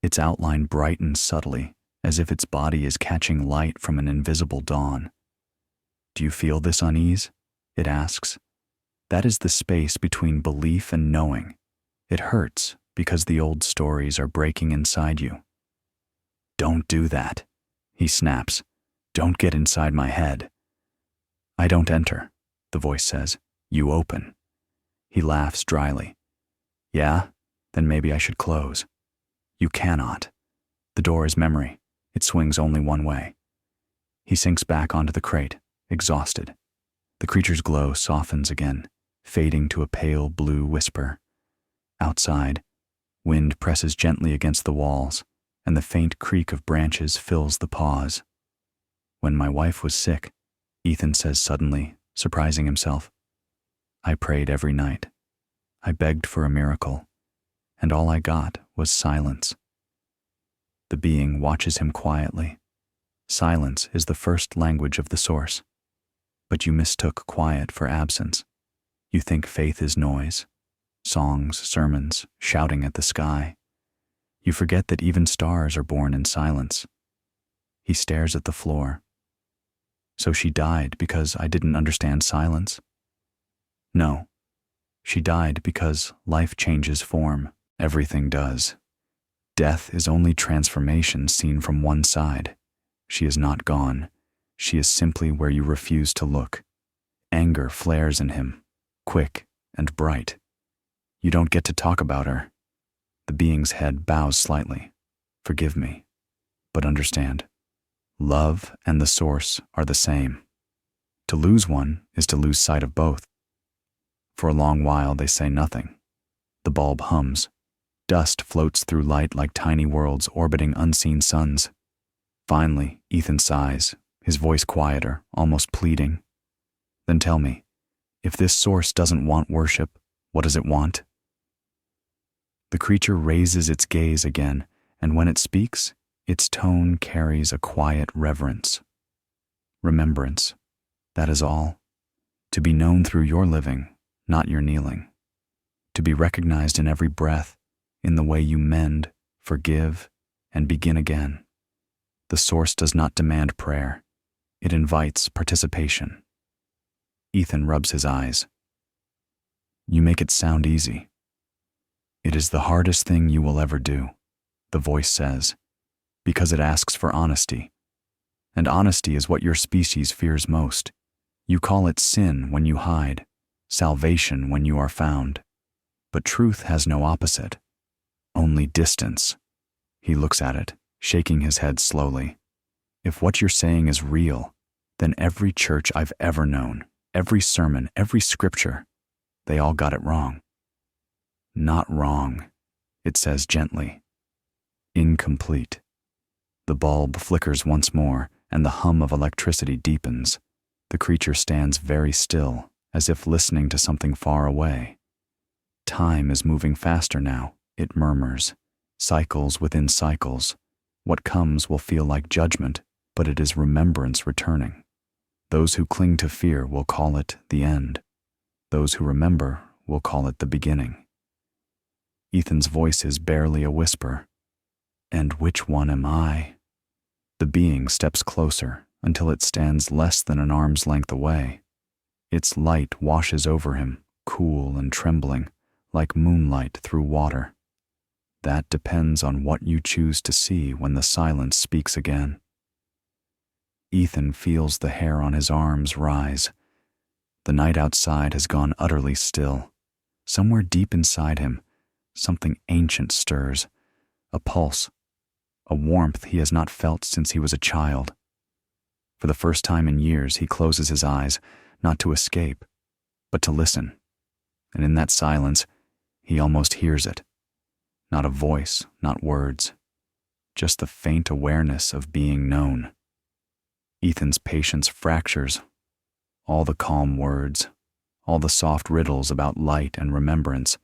S1: Its outline brightens subtly, as if its body is catching light from an invisible dawn. Do you feel this unease? It asks. That is the space between belief and knowing. It hurts because the old stories are breaking inside you. Don't do that, he snaps. Don't get inside my head. I don't enter, the voice says. You open. He laughs dryly. Yeah? Then maybe I should close. You cannot. The door is memory. It swings only one way. He sinks back onto the crate, exhausted. The creature's glow softens again, fading to a pale blue whisper. Outside, wind presses gently against the walls, and the faint creak of branches fills the pause. When my wife was sick, Ethan says suddenly, surprising himself, I prayed every night. I begged for a miracle, and all I got was silence. The being watches him quietly. Silence is the first language of the source. But you mistook quiet for absence. You think faith is noise, songs, sermons, shouting at the sky. You forget that even stars are born in silence. He stares at the floor. So she died because I didn't understand silence? No. She died because life changes form. Everything does. Death is only transformation seen from one side. She is not gone. She is simply where you refuse to look. Anger flares in him, quick and bright. You don't get to talk about her. The being's head bows slightly. Forgive me, but understand. Love and the source are the same. To lose one is to lose sight of both. For a long while they say nothing. The bulb hums. Dust floats through light like tiny worlds orbiting unseen suns. Finally, Ethan sighs, his voice quieter, almost pleading. Then tell me, if this source doesn't want worship, what does it want? The creature raises its gaze again, and when it speaks, its tone carries a quiet reverence. Remembrance, that is all. To be known through your living, not your kneeling. To be recognized in every breath, in the way you mend, forgive, and begin again. The source does not demand prayer. It invites participation. Ethan rubs his eyes. You make it sound easy. It is the hardest thing you will ever do, the voice says, because it asks for honesty. And honesty is what your species fears most. You call it sin when you hide, salvation when you are found. But truth has no opposite, only distance. He looks at it, shaking his head slowly. If what you're saying is real, then every church I've ever known, every sermon, every scripture, they all got it wrong. Not wrong, it says gently. Incomplete. The bulb flickers once more, and the hum of electricity deepens. The creature stands very still, as if listening to something far away. Time is moving faster now, it murmurs. Cycles within cycles. What comes will feel like judgment, but it is remembrance returning. Those who cling to fear will call it the end. Those who remember will call it the beginning. Ethan's voice is barely a whisper. And which one am I? The being steps closer until it stands less than an arm's length away. Its light washes over him, cool and trembling, like moonlight through water. That depends on what you choose to see when the silence speaks again. Ethan feels the hair on his arms rise. The night outside has gone utterly still. Somewhere deep inside him, something ancient stirs, a pulse, a warmth he has not felt since he was a child. For the first time in years, he closes his eyes, not to escape, but to listen. And in that silence, he almost hears it. Not a voice, not words, just the faint awareness of being known. Ethan's patience fractures. All the calm words, all the soft riddles about light and remembrance.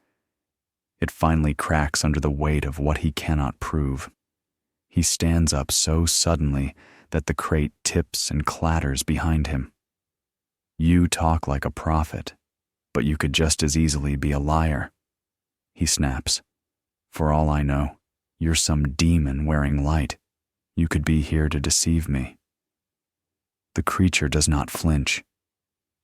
S1: It finally cracks under the weight of what he cannot prove. He stands up so suddenly that the crate tips and clatters behind him. You talk like a prophet, but you could just as easily be a liar. He snaps. For all I know, you're some demon wearing light. You could be here to deceive me. The creature does not flinch.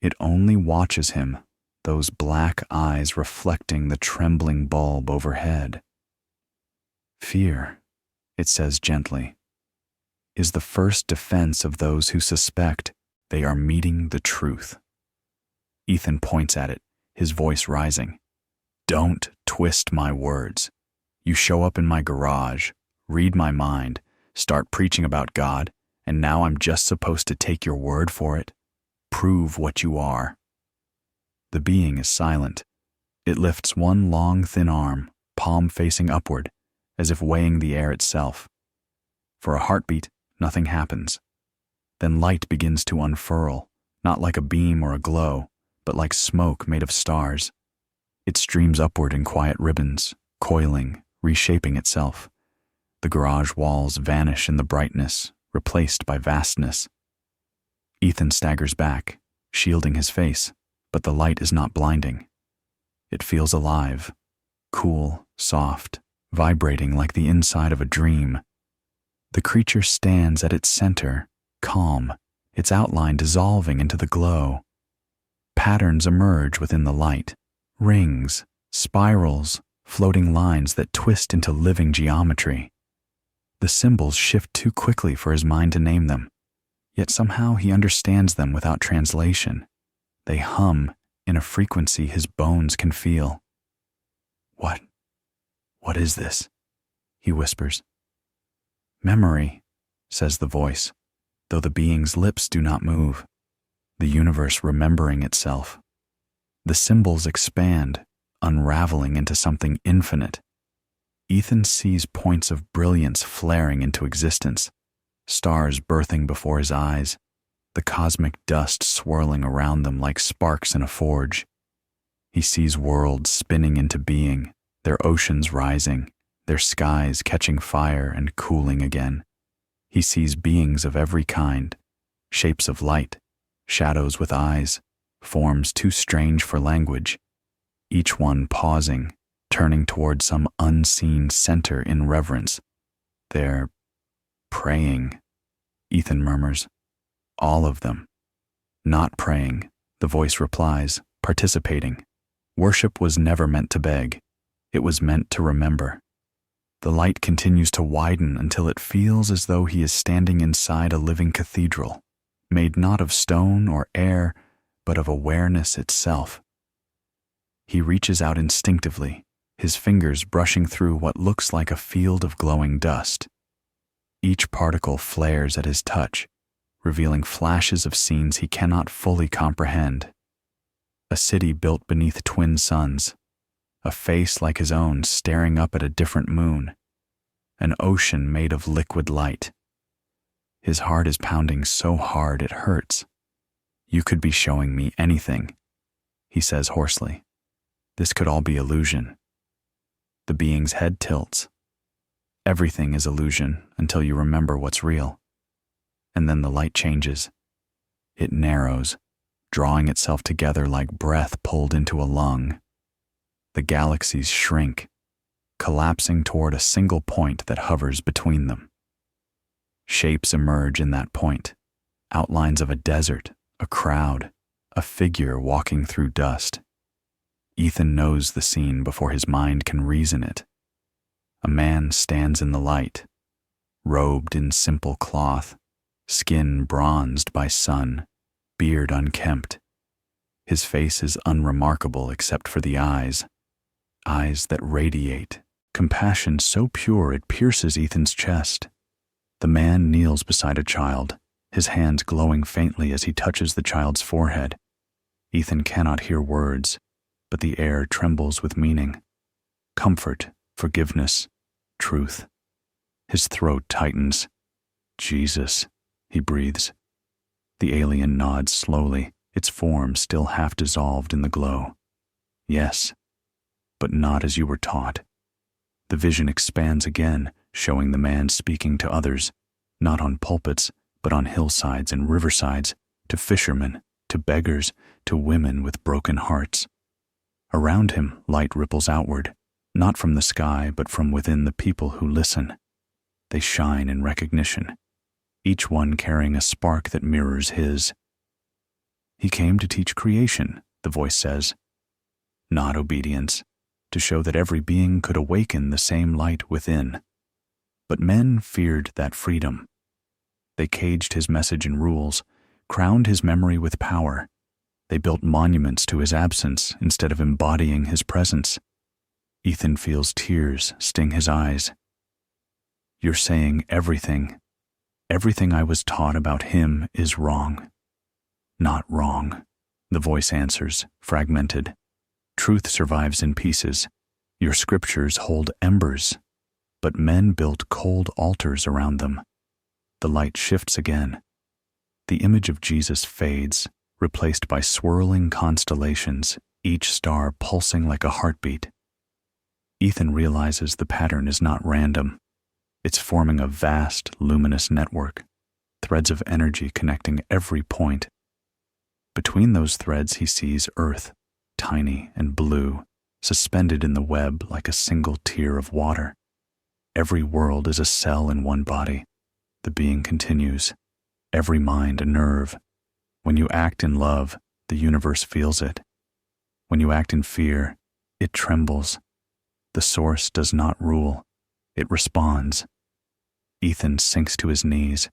S1: It only watches him, those black eyes reflecting the trembling bulb overhead. Fear, it says gently, is the first defense of those who suspect they are meeting the truth. Ethan points at it, his voice rising. Don't twist my words. You show up in my garage, read my mind, start preaching about God, and now I'm just supposed to take your word for it? Prove what you are. The being is silent. It lifts one long, thin arm, palm facing upward, as if weighing the air itself. For a heartbeat, nothing happens. Then light begins to unfurl, not like a beam or a glow, but like smoke made of stars. It streams upward in quiet ribbons, coiling, reshaping itself. The garage walls vanish in the brightness, replaced by vastness. Ethan staggers back, shielding his face, but the light is not blinding. It feels alive, cool, soft, vibrating like the inside of a dream. The creature stands at its center, calm, its outline dissolving into the glow. Patterns emerge within the light, rings, spirals, floating lines that twist into living geometry. The symbols shift too quickly for his mind to name them, yet somehow he understands them without translation. They hum in a frequency his bones can feel. What is this? He whispers. Memory, says the voice, though the being's lips do not move. The universe remembering itself. The symbols expand, unraveling into something infinite. Ethan sees points of brilliance flaring into existence, stars birthing before his eyes, the cosmic dust swirling around them like sparks in a forge. He sees worlds spinning into being, their oceans rising, their skies catching fire and cooling again. He sees beings of every kind, shapes of light, shadows with eyes, forms too strange for language, each one pausing, turning toward some unseen center in reverence. They're praying, Ethan murmurs. All of them. Not praying, the voice replies, participating. Worship was never meant to beg. It was meant to remember. The light continues to widen until it feels as though he is standing inside a living cathedral, made not of stone or air, but of awareness itself. He reaches out instinctively, his fingers brushing through what looks like a field of glowing dust. Each particle flares at his touch, revealing flashes of scenes he cannot fully comprehend. A city built beneath twin suns, a face like his own staring up at a different moon, an ocean made of liquid light. His heart is pounding so hard it hurts. You could be showing me anything, he says hoarsely. This could all be illusion. The being's head tilts. Everything is illusion until you remember what's real. And then the light changes. It narrows, drawing itself together like breath pulled into a lung. The galaxies shrink, collapsing toward a single point that hovers between them. Shapes emerge in that point, outlines of a desert, a crowd, a figure walking through dust. Ethan knows the scene before his mind can reason it. A man stands in the light, robed in simple cloth, skin bronzed by sun, beard unkempt. His face is unremarkable except for the eyes that radiate, compassion so pure it pierces Ethan's chest. The man kneels beside a child, his hands glowing faintly as he touches the child's forehead. Ethan cannot hear words, but the air trembles with meaning. Comfort, forgiveness, truth. His throat tightens. Jesus, he breathes. The alien nods slowly, its form still half dissolved in the glow. Yes, but not as you were taught. The vision expands again, showing the man speaking to others, not on pulpits, but on hillsides and riversides, to fishermen, to beggars, to women with broken hearts. Around him, light ripples outward, not from the sky, but from within the people who listen. They shine in recognition, each one carrying a spark that mirrors his. He came to teach creation, the voice says, not obedience, to show that every being could awaken the same light within. But men feared that freedom. They caged his message in rules, crowned his memory with power. They built monuments to his absence instead of embodying his presence. Ethan feels tears sting his eyes. You're saying everything I was taught about him is wrong. Not wrong, the voice answers, fragmented. Truth survives in pieces. Your scriptures hold embers, but men built cold altars around them. The light shifts again. The image of Jesus fades, replaced by swirling constellations, each star pulsing like a heartbeat. Ethan realizes the pattern is not random. It's forming a vast, luminous network, threads of energy connecting every point. Between those threads he sees Earth, tiny and blue, suspended in the web like a single tear of water. Every world is a cell in one body. The being continues, every mind a nerve. When you act in love, the universe feels it. When you act in fear, it trembles. The source does not rule, it responds. Ethan sinks to his knees.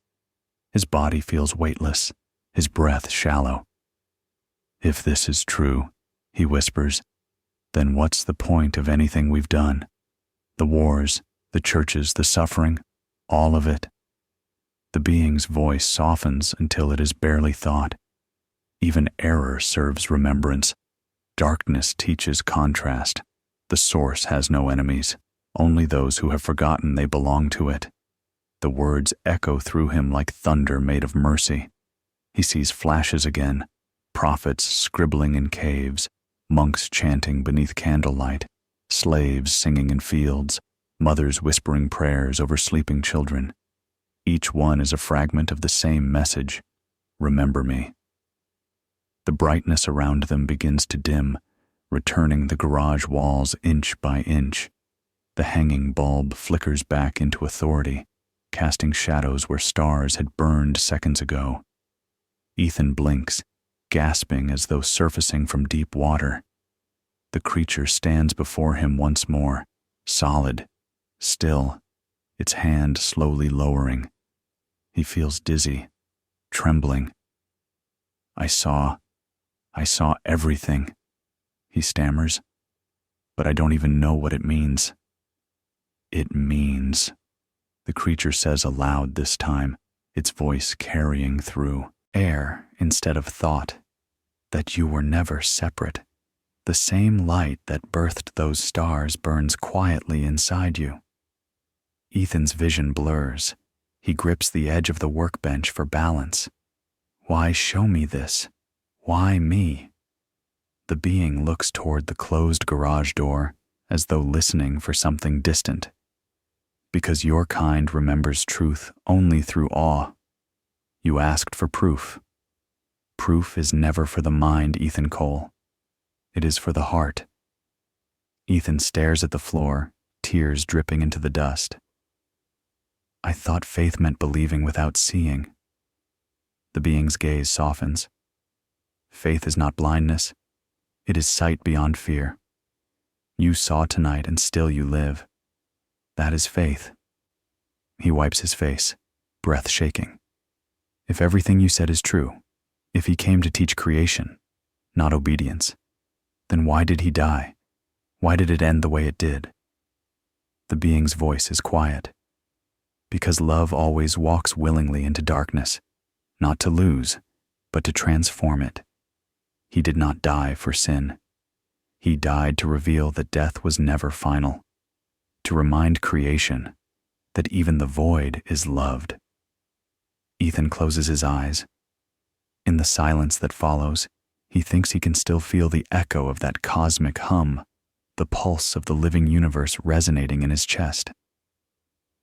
S1: His body feels weightless, his breath shallow. If this is true, he whispers, then what's the point of anything we've done? The wars, the churches, the suffering, all of it. The being's voice softens until it is barely thought. Even error serves remembrance. Darkness teaches contrast. The source has no enemies, only those who have forgotten they belong to it. The words echo through him like thunder made of mercy. He sees flashes again, prophets scribbling in caves, monks chanting beneath candlelight, slaves singing in fields, mothers whispering prayers over sleeping children. Each one is a fragment of the same message, remember me. The brightness around them begins to dim, returning the garage walls inch by inch. The hanging bulb flickers back into authority, casting shadows where stars had burned seconds ago. Ethan blinks, gasping as though surfacing from deep water. The creature stands before him once more, solid, still, its hand slowly lowering. He feels dizzy, trembling. I saw everything, he stammers, but I don't even know what it means. It means, the creature says aloud this time, its voice carrying through air instead of thought, that you were never separate. The same light that birthed those stars burns quietly inside you. Ethan's vision blurs. He grips the edge of the workbench for balance. Why show me this? Why me? The being looks toward the closed garage door, as though listening for something distant. Because your kind remembers truth only through awe. You asked for proof. Proof is never for the mind, Ethan Cole. It is for the heart. Ethan stares at the floor, tears dripping into the dust. I thought faith meant believing without seeing. The being's gaze softens. Faith is not blindness. It is sight beyond fear. You saw tonight and still you live. That is faith. He wipes his face, breath shaking. If everything you said is true, if he came to teach creation, not obedience, then why did he die? Why did it end the way it did? The being's voice is quiet. Because love always walks willingly into darkness, not to lose, but to transform it. He did not die for sin. He died to reveal that death was never final, to remind creation that even the void is loved. Ethan closes his eyes. In the silence that follows, he thinks he can still feel the echo of that cosmic hum, the pulse of the living universe resonating in his chest.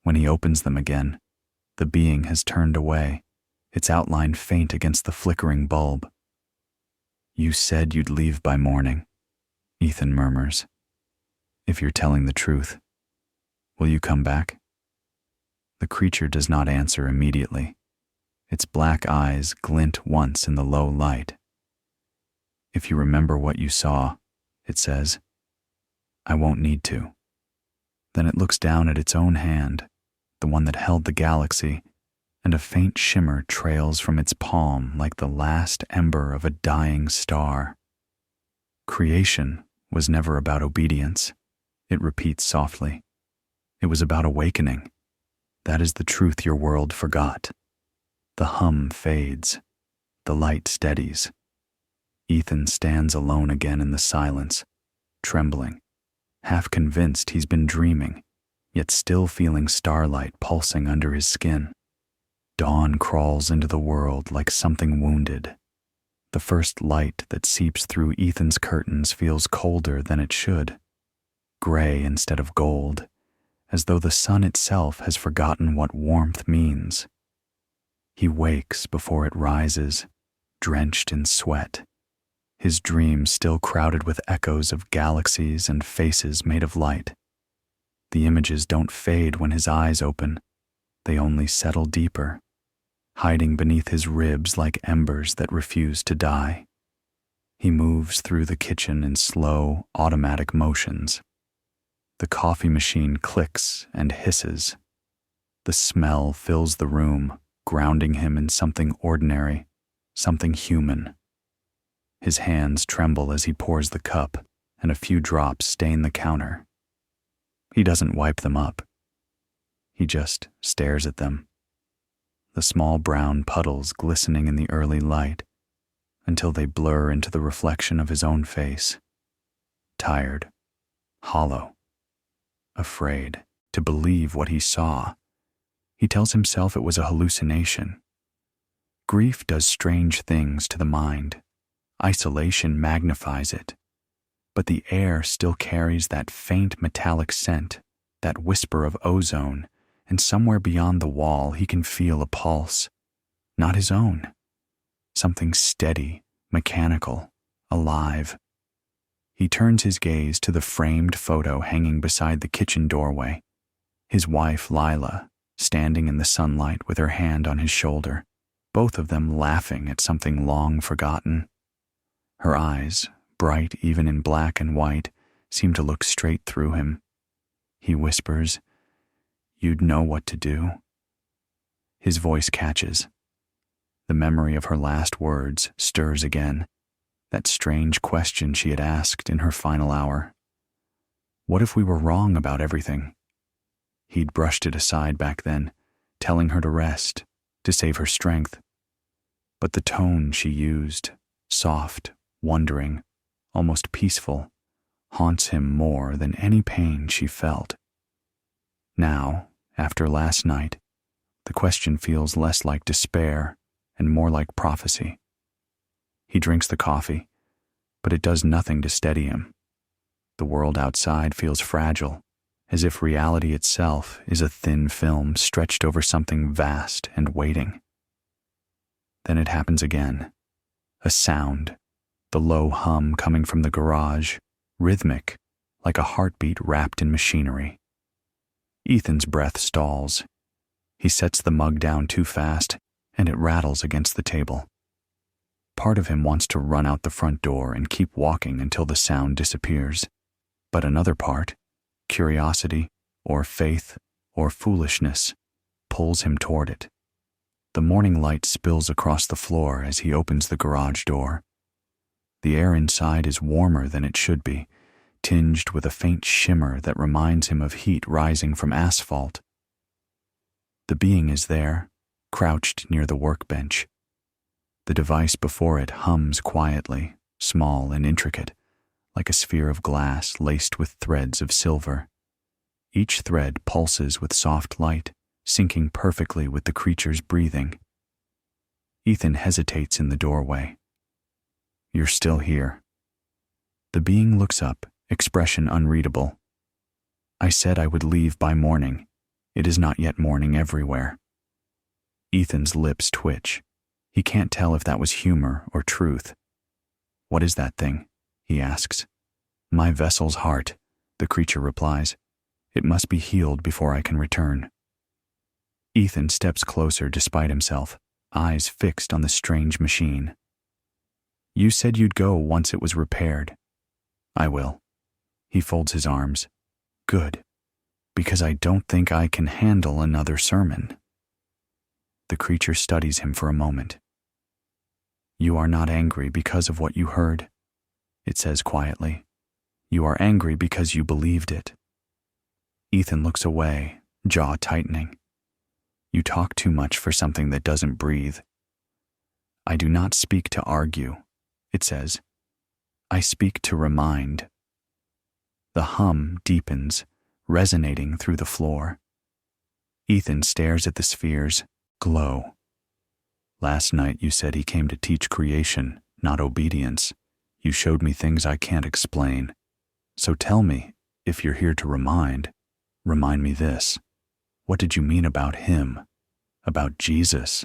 S1: When he opens them again, the being has turned away, its outline faint against the flickering bulb. "You said you'd leave by morning," Ethan murmurs. "If you're telling the truth, will you come back?" The creature does not answer immediately. Its black eyes glint once in the low light. "If you remember what you saw," it says, "I won't need to." Then it looks down at its own hand, the one that held the galaxy, and a faint shimmer trails from its palm like the last ember of a dying star. "Creation was never about obedience," it repeats softly. "It was about awakening. That is the truth your world forgot." The hum fades. The light steadies. Ethan stands alone again in the silence, trembling, half convinced he's been dreaming, yet still feeling starlight pulsing under his skin. Dawn crawls into the world like something wounded. The first light that seeps through Ethan's curtains feels colder than it should, gray instead of gold, as though the sun itself has forgotten what warmth means. He wakes before it rises, drenched in sweat, his dream still crowded with echoes of galaxies and faces made of light. The images don't fade when his eyes open, they only settle deeper, hiding beneath his ribs like embers that refuse to die. He moves through the kitchen in slow, automatic motions. The coffee machine clicks and hisses. The smell fills the room, grounding him in something ordinary, something human. His hands tremble as he pours the cup, and a few drops stain the counter. He doesn't wipe them up. He just stares at them, the small brown puddles glistening in the early light, until they blur into the reflection of his own face. Tired, hollow, afraid to believe what he saw. He tells himself it was a hallucination. Grief does strange things to the mind. Isolation magnifies it. But the air still carries that faint metallic scent, that whisper of ozone, and somewhere beyond the wall he can feel a pulse. Not his own. Something steady, mechanical, alive. He turns his gaze to the framed photo hanging beside the kitchen doorway. His wife, Lila, standing in the sunlight with her hand on his shoulder, both of them laughing at something long forgotten. Her eyes, bright even in black and white, seem to look straight through him. He whispers, "You'd know what to do." His voice catches. The memory of her last words stirs again, that strange question she had asked in her final hour. What if we were wrong about everything? He'd brushed it aside back then, telling her to rest, to save her strength. But the tone she used, soft, wondering, almost peaceful, haunts him more than any pain she felt. Now, after last night, the question feels less like despair and more like prophecy. He drinks the coffee, but it does nothing to steady him. The world outside feels fragile, as if reality itself is a thin film stretched over something vast and waiting. Then it happens again. A sound, the low hum coming from the garage, rhythmic, like a heartbeat wrapped in machinery. Ethan's breath stalls. He sets the mug down too fast, and it rattles against the table. Part of him wants to run out the front door and keep walking until the sound disappears. But another part, curiosity, or faith, or foolishness, pulls him toward it. The morning light spills across the floor as he opens the garage door. The air inside is warmer than it should be, tinged with a faint shimmer that reminds him of heat rising from asphalt. The being is there, crouched near the workbench. The device before it hums quietly, small and intricate, like a sphere of glass laced with threads of silver. Each thread pulses with soft light, syncing perfectly with the creature's breathing. Ethan hesitates in the doorway. "You're still here." The being looks up expression unreadable. I said I would leave by morning. It is not yet morning everywhere. Ethan's lips twitch. He can't tell if that was humor or truth. What is that thing? He asks. My vessel's heart, the creature replies. It must be healed before I can return. Ethan steps closer despite himself, eyes fixed on the strange machine. You said you'd go once it was repaired. I will. He folds his arms. Good, because I don't think I can handle another sermon. The creature studies him for a moment. You are not angry because of what you heard, it says quietly. You are angry because you believed it. Ethan looks away, jaw tightening. You talk too much for something that doesn't breathe. I do not speak to argue, it says. I speak to remind. The hum deepens, resonating through the floor. Ethan stares at the spheres, glow. Last night you said he came to teach creation, not obedience. You showed me things I can't explain. So tell me, if you're here to remind me this. What did you mean about him? About Jesus?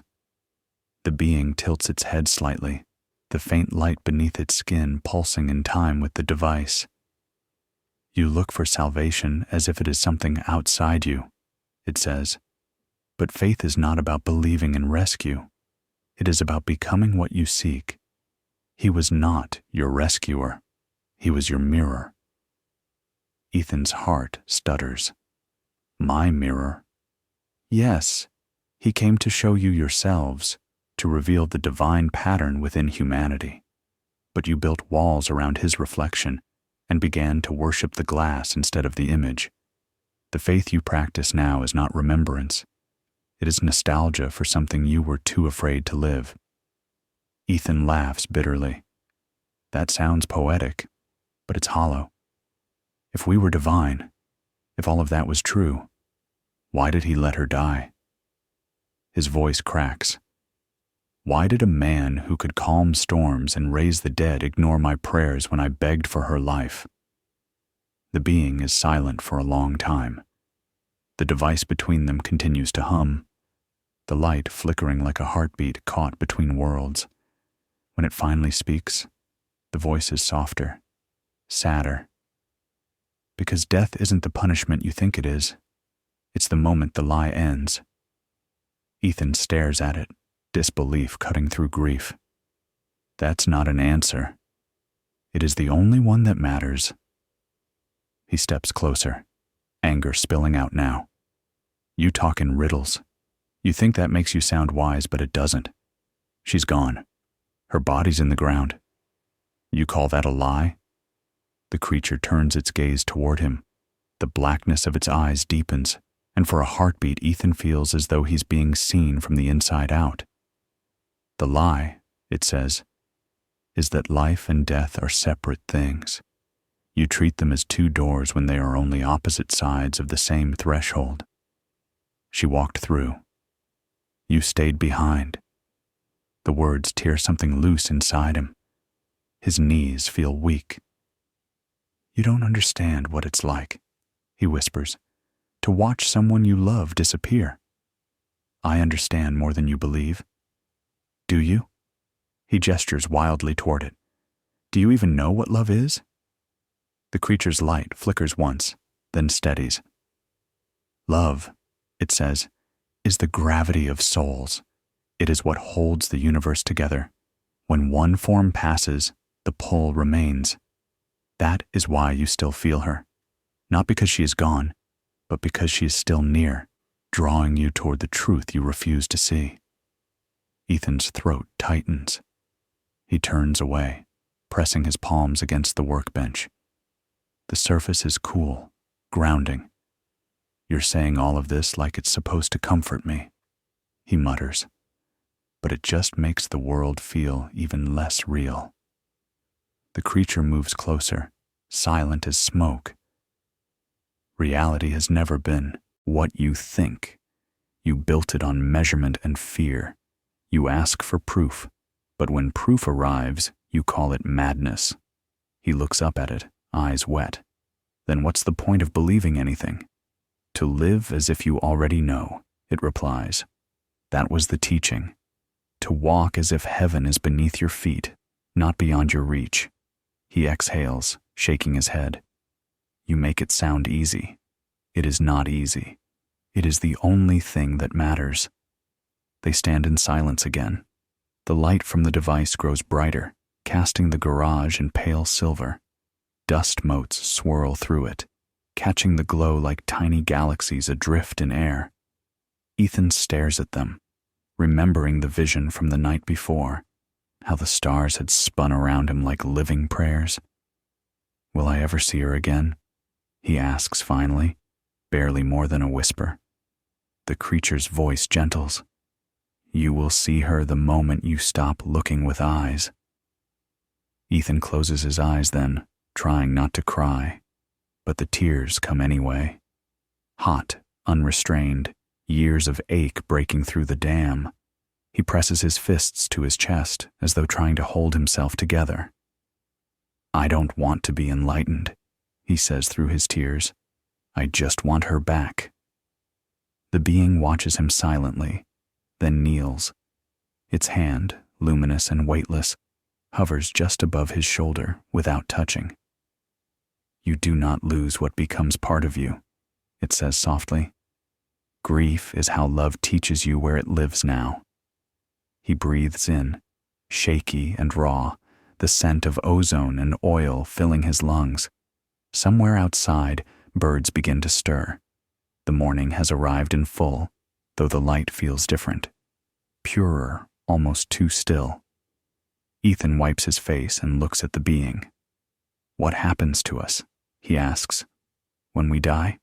S1: The being tilts its head slightly, the faint light beneath its skin pulsing in time with the device. You look for salvation as if it is something outside you, it says. But faith is not about believing in rescue. It is about becoming what you seek. He was not your rescuer. He was your mirror. Ethan's heart stutters. My mirror? Yes, he came to show you yourselves, to reveal the divine pattern within humanity. But you built walls around his reflection and began to worship the glass instead of the image. The faith you practice now is not remembrance. It is nostalgia for something you were too afraid to live. Ethan laughs bitterly. That sounds poetic, but it's hollow. If we were divine, if all of that was true, why did he let her die? His voice cracks. Why did a man who could calm storms and raise the dead ignore my prayers when I begged for her life? The being is silent for a long time. The device between them continues to hum, the light flickering like a heartbeat caught between worlds. When it finally speaks, the voice is softer, sadder. Because death isn't the punishment you think it is. It's the moment the lie ends. Ethan stares at it, disbelief cutting through grief. That's not an answer. It is the only one that matters. He steps closer, anger spilling out now. You talk in riddles. You think that makes you sound wise, but it doesn't. She's gone. Her body's in the ground. You call that a lie? The creature turns its gaze toward him. The blackness of its eyes deepens, and for a heartbeat Ethan feels as though he's being seen from the inside out. The lie, it says, is that life and death are separate things. You treat them as two doors when they are only opposite sides of the same threshold. She walked through. You stayed behind. The words tear something loose inside him. His knees feel weak. You don't understand what it's like, he whispers, to watch someone you love disappear. I understand more than you believe. Do you? He gestures wildly toward it. Do you even know what love is? The creature's light flickers once, then steadies. Love, it says, is the gravity of souls. It is what holds the universe together. When one form passes, the pull remains. That is why you still feel her. Not because she is gone, but because she is still near, drawing you toward the truth you refuse to see. Ethan's throat tightens. He turns away, pressing his palms against the workbench. The surface is cool, grounding. You're saying all of this like it's supposed to comfort me, he mutters. But it just makes the world feel even less real. The creature moves closer, silent as smoke. Reality has never been what you think. You built it on measurement and fear. You ask for proof, but when proof arrives, you call it madness. He looks up at it, eyes wet. Then what's the point of believing anything? To live as if you already know, it replies. That was the teaching. To walk as if heaven is beneath your feet, not beyond your reach. He exhales, shaking his head. You make it sound easy. It is not easy. It is the only thing that matters. They stand in silence again. The light from the device grows brighter, casting the garage in pale silver. Dust motes swirl through it, catching the glow like tiny galaxies adrift in air. Ethan stares at them, remembering the vision from the night before, how the stars had spun around him like living prayers. Will I ever see her again? He asks finally, barely more than a whisper. The creature's voice gentles. You will see her the moment you stop looking with eyes. Ethan closes his eyes then, trying not to cry, but the tears come anyway. Hot, unrestrained, years of ache breaking through the dam. He presses his fists to his chest as though trying to hold himself together. I don't want to be enlightened, he says through his tears. I just want her back. The being watches him silently, then kneels. Its hand, luminous and weightless, hovers just above his shoulder without touching. You do not lose what becomes part of you, it says softly. Grief is how love teaches you where it lives now. He breathes in, shaky and raw, the scent of ozone and oil filling his lungs. Somewhere outside, birds begin to stir. The morning has arrived in full, though the light feels different. Purer, almost too still. Ethan wipes his face and looks at the being. What happens to us? He asks. When we die?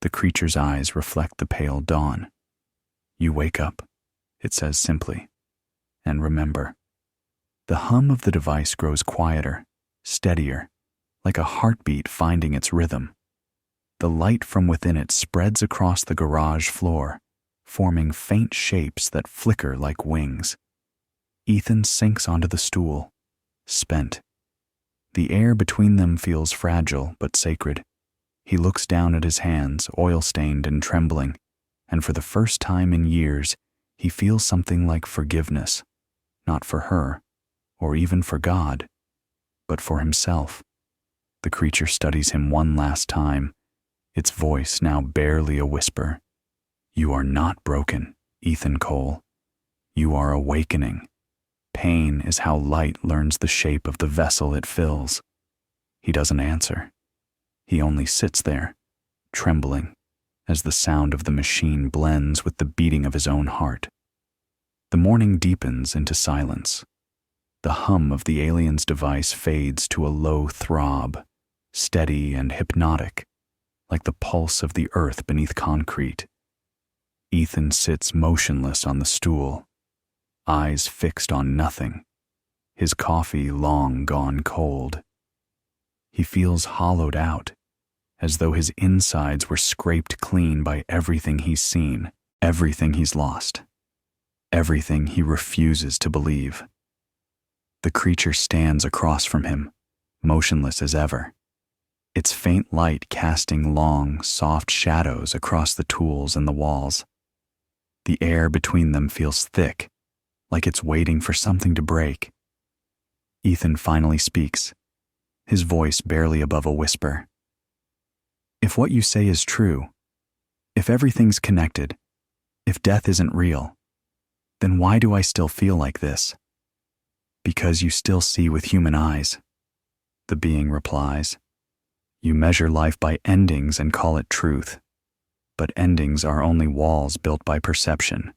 S1: The creature's eyes reflect the pale dawn. You wake up, it says simply. And remember. The hum of the device grows quieter, steadier, like a heartbeat finding its rhythm. The light from within it spreads across the garage floor, forming faint shapes that flicker like wings. Ethan sinks onto the stool, spent. The air between them feels fragile but sacred. He looks down at his hands, oil-stained and trembling, and for the first time in years, he feels something like forgiveness, not for her, or even for God, but for himself. The creature studies him one last time, its voice now barely a whisper. You are not broken, Ethan Cole. You are awakening. Pain is how light learns the shape of the vessel it fills. He doesn't answer. He only sits there, trembling, as the sound of the machine blends with the beating of his own heart. The morning deepens into silence. The hum of the alien's device fades to a low throb, steady and hypnotic, like the pulse of the earth beneath concrete. Ethan sits motionless on the stool, eyes fixed on nothing, his coffee long gone cold. He feels hollowed out, as though his insides were scraped clean by everything he's seen, everything he's lost, everything he refuses to believe. The creature stands across from him, motionless as ever, its faint light casting long, soft shadows across the tools and the walls. The air between them feels thick, like it's waiting for something to break. Ethan finally speaks, his voice barely above a whisper. If what you say is true, if everything's connected, if death isn't real, then why do I still feel like this? Because you still see with human eyes, the being replies. You measure life by endings and call it truth, but endings are only walls built by perception.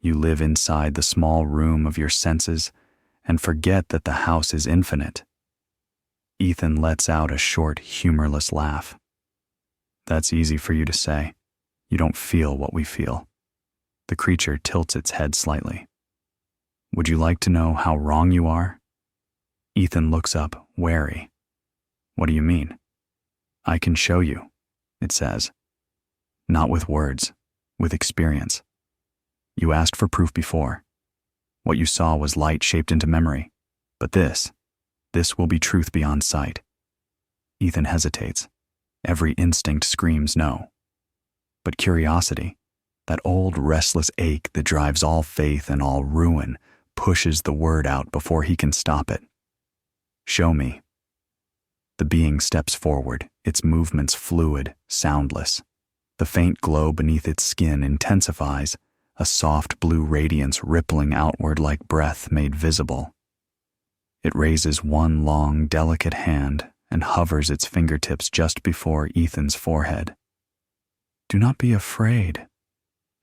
S1: You live inside the small room of your senses and forget that the house is infinite. Ethan lets out a short, humorless laugh. That's easy for you to say. You don't feel what we feel. The creature tilts its head slightly. Would you like to know how wrong you are? Ethan looks up, wary. What do you mean? I can show you, it says. Not with words, with experience. You asked for proof before. What you saw was light shaped into memory. But this will be truth beyond sight. Ethan hesitates. Every instinct screams no. But curiosity, that old restless ache that drives all faith and all ruin, pushes the word out before he can stop it. Show me. The being steps forward, its movements fluid, soundless. The faint glow beneath its skin intensifies, a soft blue radiance rippling outward like breath made visible. It raises one long, delicate hand and hovers its fingertips just before Ethan's forehead. "Do not be afraid,"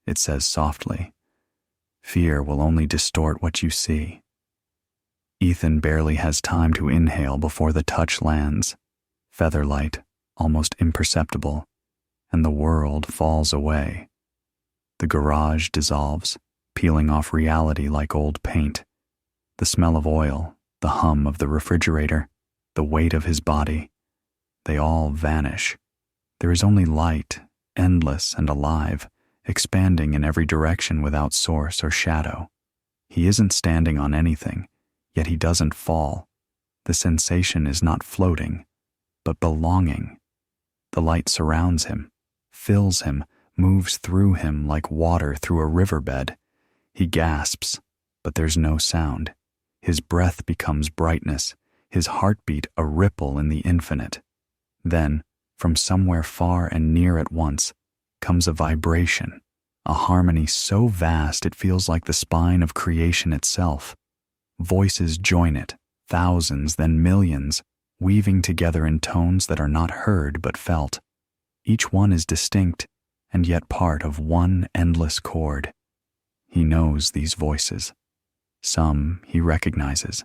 S1: it says softly. "Fear will only distort what you see." Ethan barely has time to inhale before the touch lands, feather-light, almost imperceptible, and the world falls away. The garage dissolves, peeling off reality like old paint. The smell of oil, the hum of the refrigerator, the weight of his body, they all vanish. There is only light, endless and alive, expanding in every direction without source or shadow. He isn't standing on anything, yet he doesn't fall. The sensation is not floating, but belonging. The light surrounds him, fills him, moves through him like water through a riverbed. He gasps, but there's no sound. His breath becomes brightness, his heartbeat a ripple in the infinite. Then, from somewhere far and near at once, comes a vibration, a harmony so vast it feels like the spine of creation itself. Voices join it, thousands, then millions, weaving together in tones that are not heard but felt. Each one is distinct, and yet part of one endless chord. He knows these voices. Some he recognizes.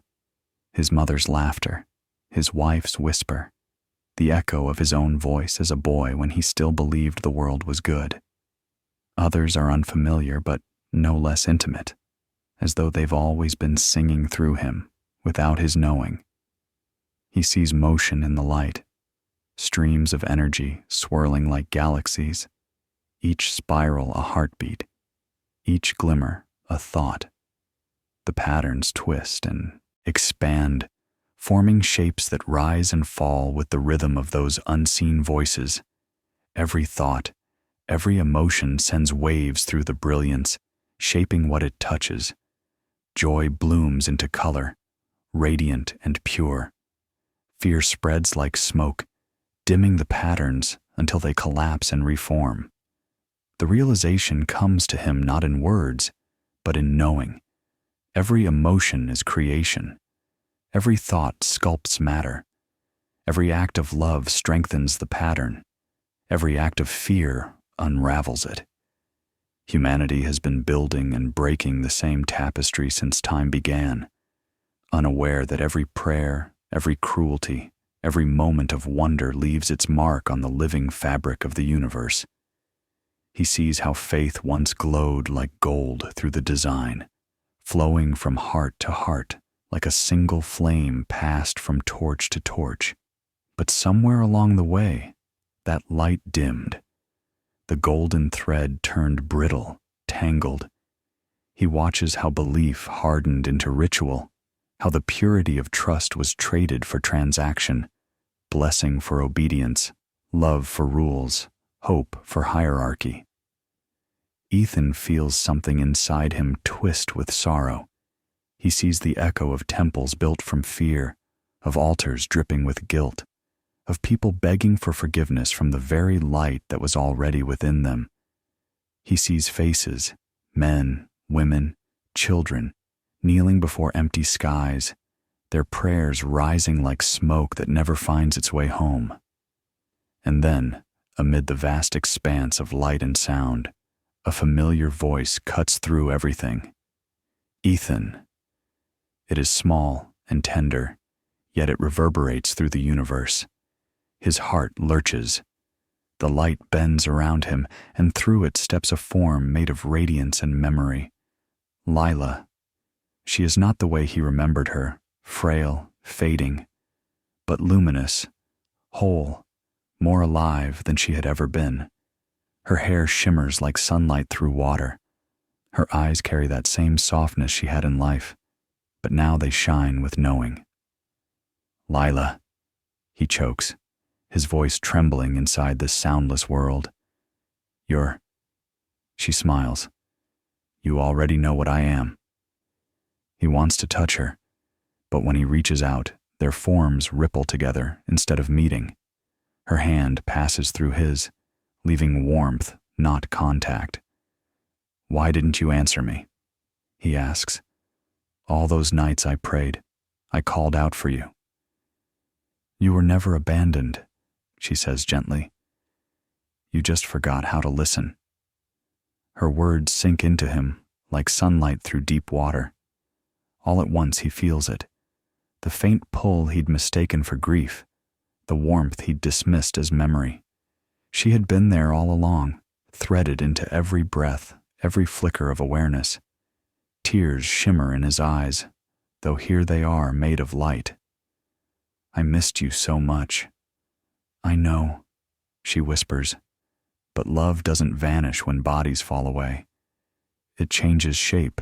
S1: His mother's laughter, his wife's whisper, the echo of his own voice as a boy when he still believed the world was good. Others are unfamiliar but no less intimate, as though they've always been singing through him, without his knowing. He sees motion in the light, streams of energy swirling like galaxies, each spiral a heartbeat, each glimmer a thought. The patterns twist and expand, forming shapes that rise and fall with the rhythm of those unseen voices. Every thought, every emotion sends waves through the brilliance, shaping what it touches. Joy blooms into color, radiant and pure. Fear spreads like smoke, dimming the patterns until they collapse and reform. The realization comes to him not in words, but in knowing. Every emotion is creation. Every thought sculpts matter. Every act of love strengthens the pattern. Every act of fear unravels it. Humanity has been building and breaking the same tapestry since time began, unaware that every prayer, every cruelty, every moment of wonder leaves its mark on the living fabric of the universe. He sees how faith once glowed like gold through the design, flowing from heart to heart like a single flame passed from torch to torch. But somewhere along the way, that light dimmed. The golden thread turned brittle, tangled. He watches how belief hardened into ritual, how the purity of trust was traded for transaction, blessing for obedience, love for rules, hope for hierarchy. Ethan feels something inside him twist with sorrow. He sees the echo of temples built from fear, of altars dripping with guilt, of people begging for forgiveness from the very light that was already within them. He sees faces, men, women, children, kneeling before empty skies, their prayers rising like smoke that never finds its way home. And then, amid the vast expanse of light and sound, a familiar voice cuts through everything. Ethan. It is small and tender, yet it reverberates through the universe. His heart lurches. The light bends around him, and through it steps a form made of radiance and memory. Lila. She is not the way he remembered her, frail, fading, but luminous, whole, more alive than she had ever been. Her hair shimmers like sunlight through water. Her eyes carry that same softness she had in life, but now they shine with knowing. Lila, he chokes. his voice trembling inside this soundless world. "You're—" She smiles. "You already know what I am." He wants to touch her, but when he reaches out, their forms ripple together instead of meeting. Her hand passes through his, leaving warmth, not contact. "Why didn't you answer me?" he asks. "All those nights I prayed, I called out for you." "You were never abandoned," she says gently. "You just forgot how to listen." Her words sink into him like sunlight through deep water. All at once he feels it. The faint pull he'd mistaken for grief, the warmth he'd dismissed as memory. She had been there all along, threaded into every breath, every flicker of awareness. Tears shimmer in his eyes, though here they are made of light. "I missed you so much." "I know," she whispers, "but love doesn't vanish when bodies fall away. It changes shape.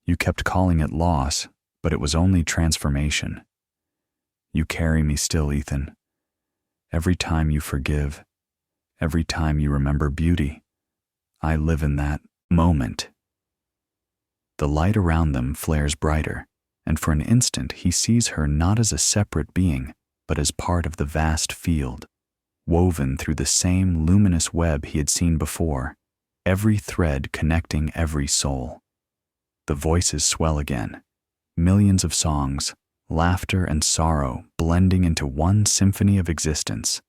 S1: You kept calling it loss, but it was only transformation. You carry me still, Ethan. Every time you forgive, every time you remember beauty, I live in that moment." The light around them flares brighter, and for an instant he sees her not as a separate being, but as part of the vast field, woven through the same luminous web he had seen before, every thread connecting every soul. The voices swell again, millions of songs, laughter and sorrow blending into one symphony of existence.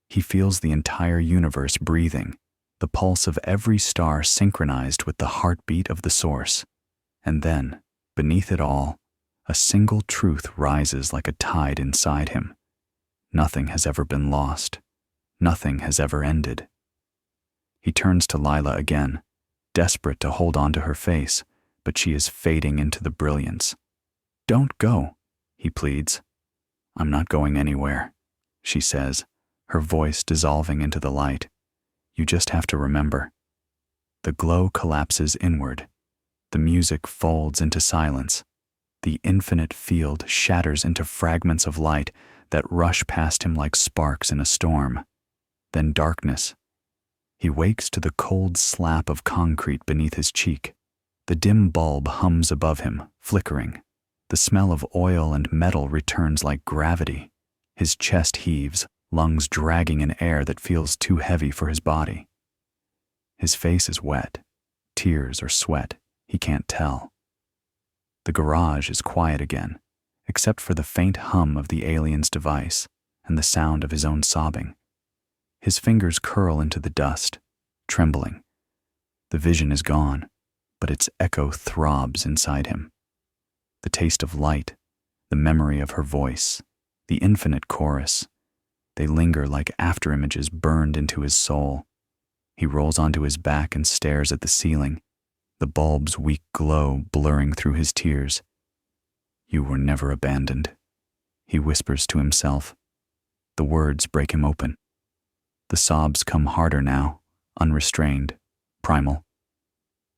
S1: He feels the entire universe breathing, the pulse of every star synchronized with the heartbeat of the source. And then, beneath it all, a single truth rises like a tide inside him. Nothing has ever been lost. Nothing has ever ended. He turns to Lila again, desperate to hold on to her face, but she is fading into the brilliance. "Don't go," he pleads. "I'm not going anywhere," she says, her voice dissolving into the light. "You just have to remember." The glow collapses inward. The music folds into silence. The infinite field shatters into fragments of light that rush past him like sparks in a storm. Then darkness. He wakes to the cold slap of concrete beneath his cheek. The dim bulb hums above him, flickering. The smell of oil and metal returns like gravity. His chest heaves, lungs dragging in air that feels too heavy for his body. His face is wet, tears or sweat, he can't tell. The garage is quiet again, except for the faint hum of the alien's device and the sound of his own sobbing. His fingers curl into the dust, trembling. The vision is gone, but its echo throbs inside him. The taste of light, the memory of her voice, the infinite chorus, they linger like afterimages burned into his soul. He rolls onto his back and stares at the ceiling, the bulb's weak glow blurring through his tears. "You were never abandoned," he whispers to himself. The words break him open. The sobs come harder now, unrestrained, primal.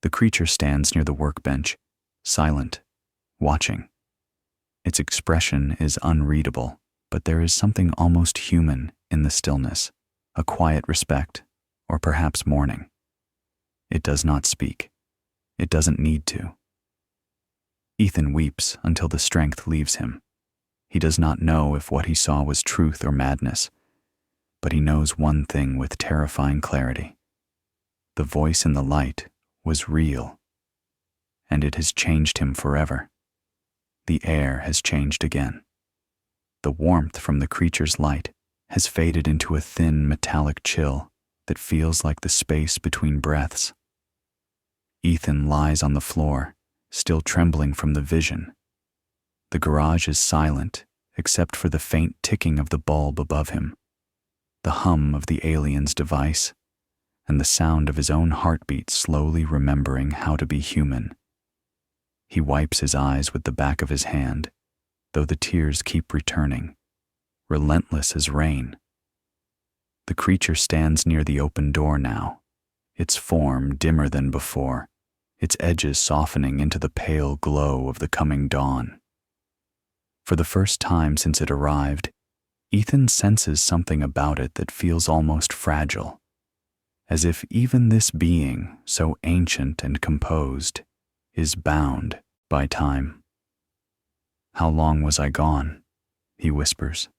S1: The creature stands near the workbench, silent, watching. Its expression is unreadable, but there is something almost human in the stillness, a quiet respect, or perhaps mourning. It does not speak. It doesn't need to. Ethan weeps until the strength leaves him. He does not know if what he saw was truth or madness, but he knows one thing with terrifying clarity. The voice in the light was real, and it has changed him forever. The air has changed again. The warmth from the creature's light has faded into a thin metallic chill that feels like the space between breaths. Ethan lies on the floor, still trembling from the vision. The garage is silent, except for the faint ticking of the bulb above him, the hum of the alien's device, and the sound of his own heartbeat slowly remembering how to be human. He wipes his eyes with the back of his hand, though the tears keep returning, relentless as rain. The creature stands near the open door now, its form dimmer than before, its edges softening into the pale glow of the coming dawn. For the first time since it arrived, Ethan senses something about it that feels almost fragile, as if even this being, so ancient and composed, is bound by time. "How long was I gone?" he whispers.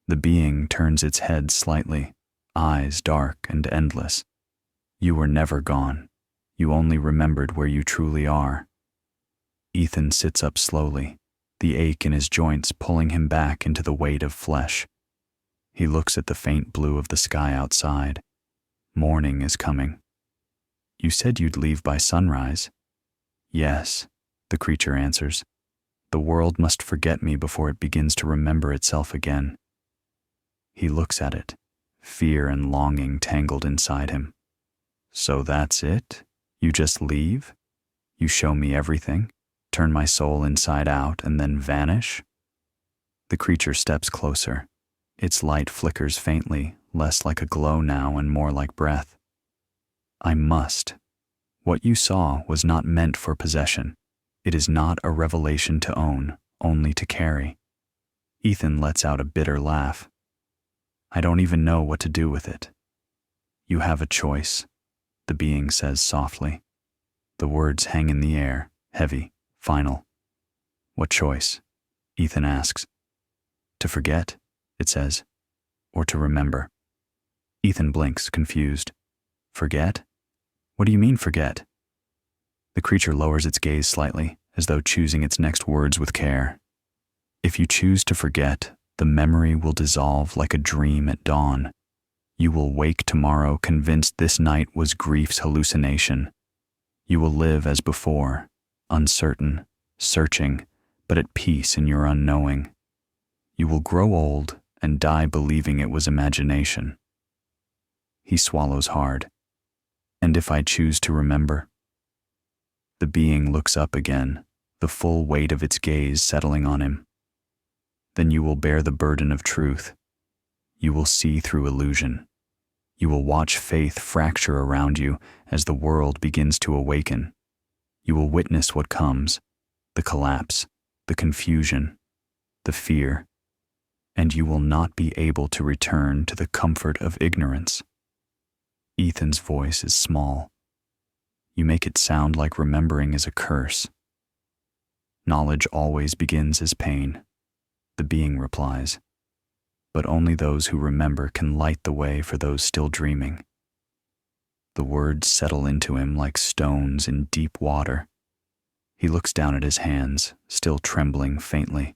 S1: The being turns its head slightly, eyes dark and endless. "You were never gone. You only remembered where you truly are." Ethan sits up slowly, the ache in his joints pulling him back into the weight of flesh. He looks at the faint blue of the sky outside. Morning is coming. "You said you'd leave by sunrise." "Yes," the creature answers. "The world must forget me before it begins to remember itself again." He looks at it, fear and longing tangled inside him. "So that's it? You just leave? You show me everything, turn my soul inside out, and then vanish?" The creature steps closer. Its light flickers faintly, less like a glow now and more like breath. "I must. What you saw was not meant for possession. It is not a revelation to own, only to carry." Ethan lets out a bitter laugh. "I don't even know what to do with it." "You have a choice," the being says softly. The words hang in the air, heavy, final. "What choice?" Ethan asks. "To forget," it says, "or to remember." Ethan blinks, confused. "Forget? What do you mean, forget?" The creature lowers its gaze slightly, as though choosing its next words with care. "If you choose to forget, the memory will dissolve like a dream at dawn. You will wake tomorrow convinced this night was grief's hallucination. You will live as before, uncertain, searching, but at peace in your unknowing. You will grow old and die believing it was imagination." He swallows hard. "And if I choose to remember?" The being looks up again, the full weight of its gaze settling on him. "Then you will bear the burden of truth. You will see through illusion. You will watch faith fracture around you as the world begins to awaken. You will witness what comes, the collapse, the confusion, the fear, and you will not be able to return to the comfort of ignorance." Ethan's voice is small. "You make it sound like remembering is a curse." "Knowledge always begins as pain," the being replies. "But only those who remember can light the way for those still dreaming." The words settle into him like stones in deep water. He looks down at his hands, still trembling faintly.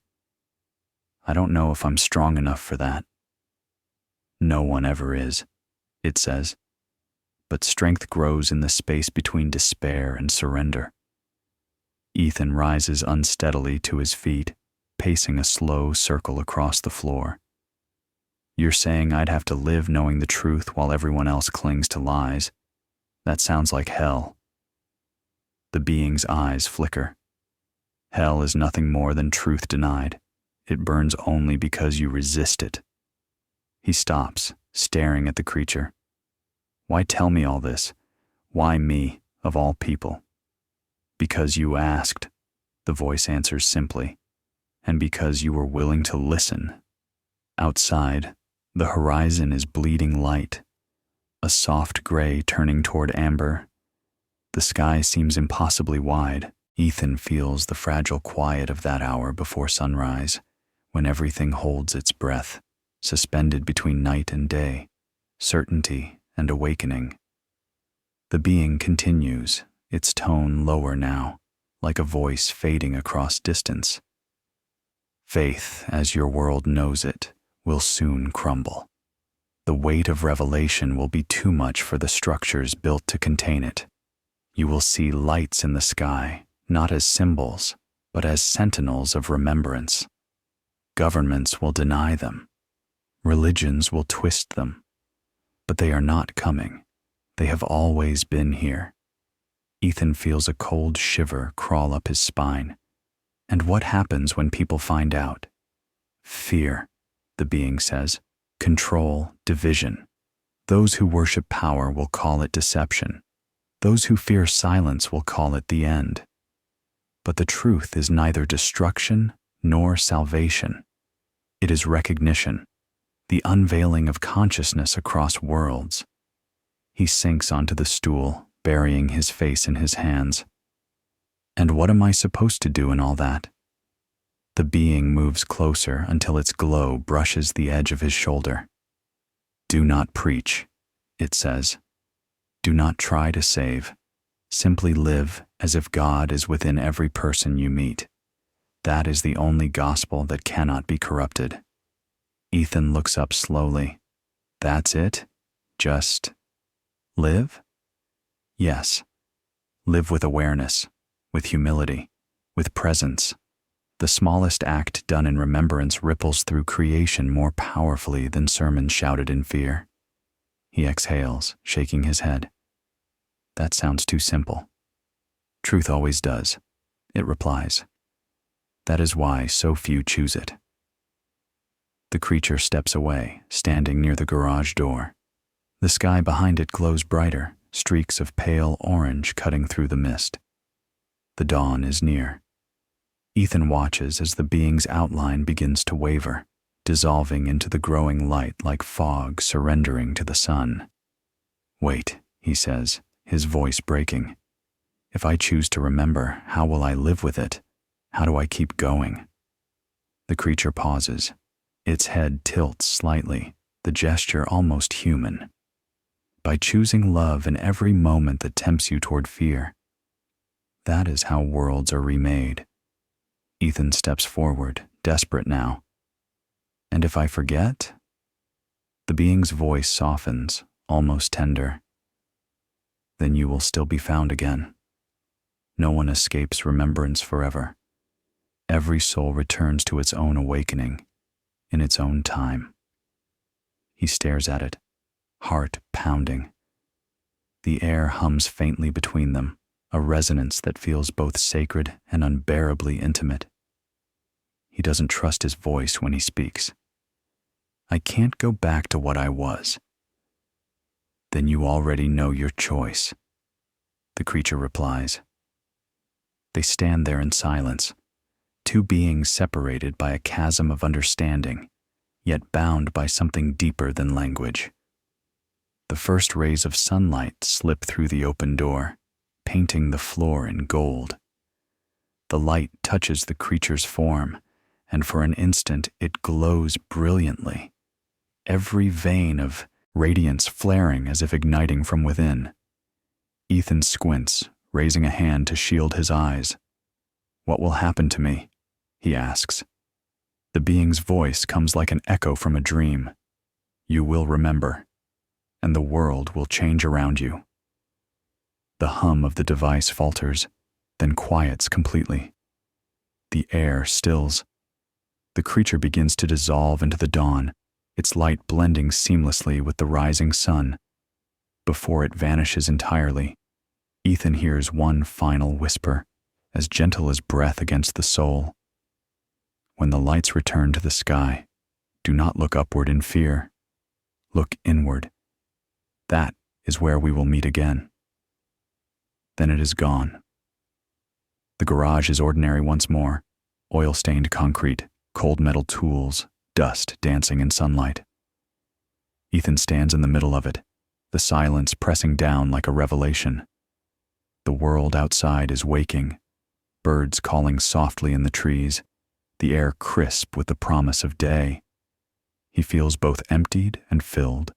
S1: "I don't know if I'm strong enough for that." "No one ever is," it says. But strength grows in the space between despair and surrender. Ethan rises unsteadily to his feet, pacing a slow circle across the floor. "You're saying I'd have to live knowing the truth while everyone else clings to lies? That sounds like hell." The being's eyes flicker. "Hell is nothing more than truth denied. It burns only because you resist it." He stops, staring at the creature. "Why tell me all this? Why me, of all people?" "Because you asked," the voice answers simply, "and because you were willing to listen." Outside, the horizon is bleeding light, a soft gray turning toward amber. The sky seems impossibly wide. Ethan feels the fragile quiet of that hour before sunrise, when everything holds its breath, suspended between night and day, certainty and awakening. The being continues, its tone lower now, like a voice fading across distance. "Faith, as your world knows it, will soon crumble. The weight of revelation will be too much for the structures built to contain it. You will see lights in the sky, not as symbols, but as sentinels of remembrance. Governments will deny them. Religions will twist them. But they are not coming. They have always been here." Ethan feels a cold shiver crawl up his spine. And what happens when people find out? "Fear," the being says. "Control, division. Those who worship power will call it deception. Those who fear silence will call it the end. But the truth is neither destruction nor salvation. It is recognition, the unveiling of consciousness across worlds. He sinks onto the stool, burying his face in his hands. And what am I supposed to do in all that? The being moves closer until its glow brushes the edge of his shoulder. Do not preach, it says. Do not try to save. Simply live as if God is within every person you meet. That is the only gospel that cannot be corrupted. Ethan looks up slowly. That's it? Just live? Yes. Live with awareness, with humility, with presence. The smallest act done in remembrance ripples through creation more powerfully than sermons shouted in fear. He exhales, shaking his head. That sounds too simple. Truth always does, it replies. That is why so few choose it. The creature steps away, standing near the garage door. The sky behind it glows brighter, streaks of pale orange cutting through the mist. The dawn is near. Ethan watches as the being's outline begins to waver, dissolving into the growing light like fog surrendering to the sun. Wait, he says, his voice breaking. If I choose to remember, how will I live with it? How do I keep going? The creature pauses. Its head tilts slightly, the gesture almost human. By choosing love in every moment that tempts you toward fear. That is how worlds are remade. Ethan steps forward, desperate now. And if I forget? The being's voice softens, almost tender. Then you will still be found again. No one escapes remembrance forever. Every soul returns to its own awakening, in its own time. He stares at it, heart pounding. The air hums faintly between them, a resonance that feels both sacred and unbearably intimate. He doesn't trust his voice when he speaks. I can't go back to what I was. Then you already know your choice, the creature replies. They stand there in silence, two beings separated by a chasm of understanding, yet bound by something deeper than language. The first rays of sunlight slip through the open door, painting the floor in gold. The light touches the creature's form, and for an instant it glows brilliantly, every vein of radiance flaring as if igniting from within. Ethan squints, raising a hand to shield his eyes. What will happen to me? He asks. The being's voice comes like an echo from a dream. You will remember, and the world will change around you. The hum of the device falters, then quiets completely. The air stills. The creature begins to dissolve into the dawn, its light blending seamlessly with the rising sun. Before it vanishes entirely, Ethan hears one final whisper, as gentle as breath against the soul. When the lights return to the sky, do not look upward in fear. Look inward. That is where we will meet again. Then it is gone. The garage is ordinary once more, oil-stained concrete, cold metal tools, dust dancing in sunlight. Ethan stands in the middle of it, the silence pressing down like a revelation. The world outside is waking, birds calling softly in the trees, the air crisp with the promise of day. He feels both emptied and filled,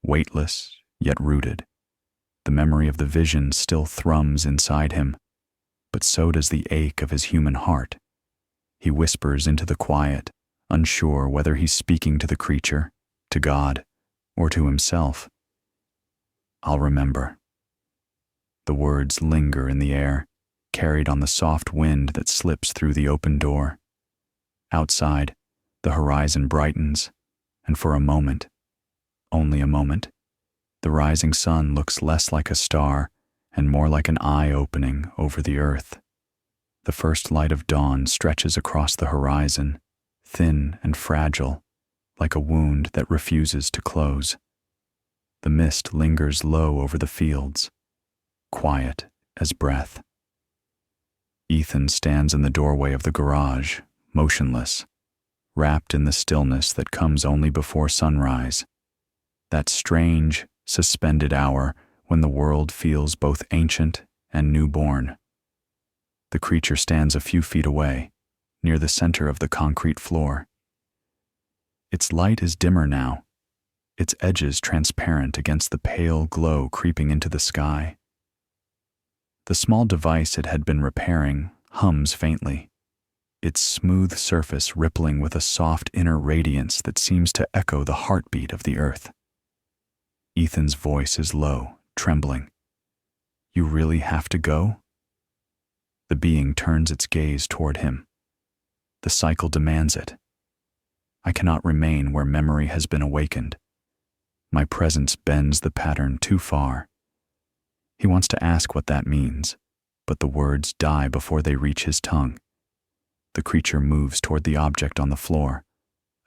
S1: weightless yet rooted. The memory of the vision still thrums inside him, but so does the ache of his human heart. He whispers into the quiet, unsure whether he's speaking to the creature, to God, or to himself. I'll remember. The words linger in the air, carried on the soft wind that slips through the open door. Outside, the horizon brightens, and for a moment, only a moment, the rising sun looks less like a star and more like an eye opening over the earth. The first light of dawn stretches across the horizon, thin and fragile, like a wound that refuses to close. The mist lingers low over the fields, quiet as breath. Ethan stands in the doorway of the garage, motionless, wrapped in the stillness that comes only before sunrise. That strange, suspended hour when the world feels both ancient and newborn. The creature stands a few feet away, near the center of the concrete floor. Its light is dimmer now, its edges transparent against the pale glow creeping into the sky. The small device it had been repairing hums faintly, its smooth surface rippling with a soft inner radiance that seems to echo the heartbeat of the earth. Ethan's voice is low, trembling. "You really have to go?" The being turns its gaze toward him. The cycle demands it. I cannot remain where memory has been awakened. My presence bends the pattern too far. He wants to ask what that means, but the words die before they reach his tongue. The creature moves toward the object on the floor,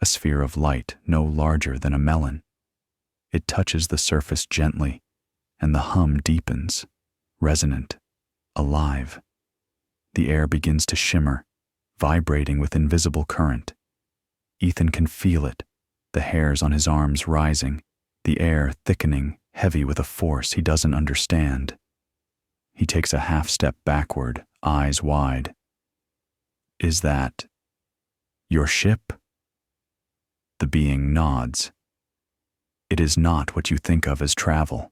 S1: a sphere of light no larger than a melon. It touches the surface gently, and the hum deepens, resonant, alive. The air begins to shimmer, vibrating with invisible current. Ethan can feel it, the hairs on his arms rising, the air thickening, heavy with a force he doesn't understand. He takes a half step backward, eyes wide. "Is that your ship?" The being nods. "It is not what you think of as travel.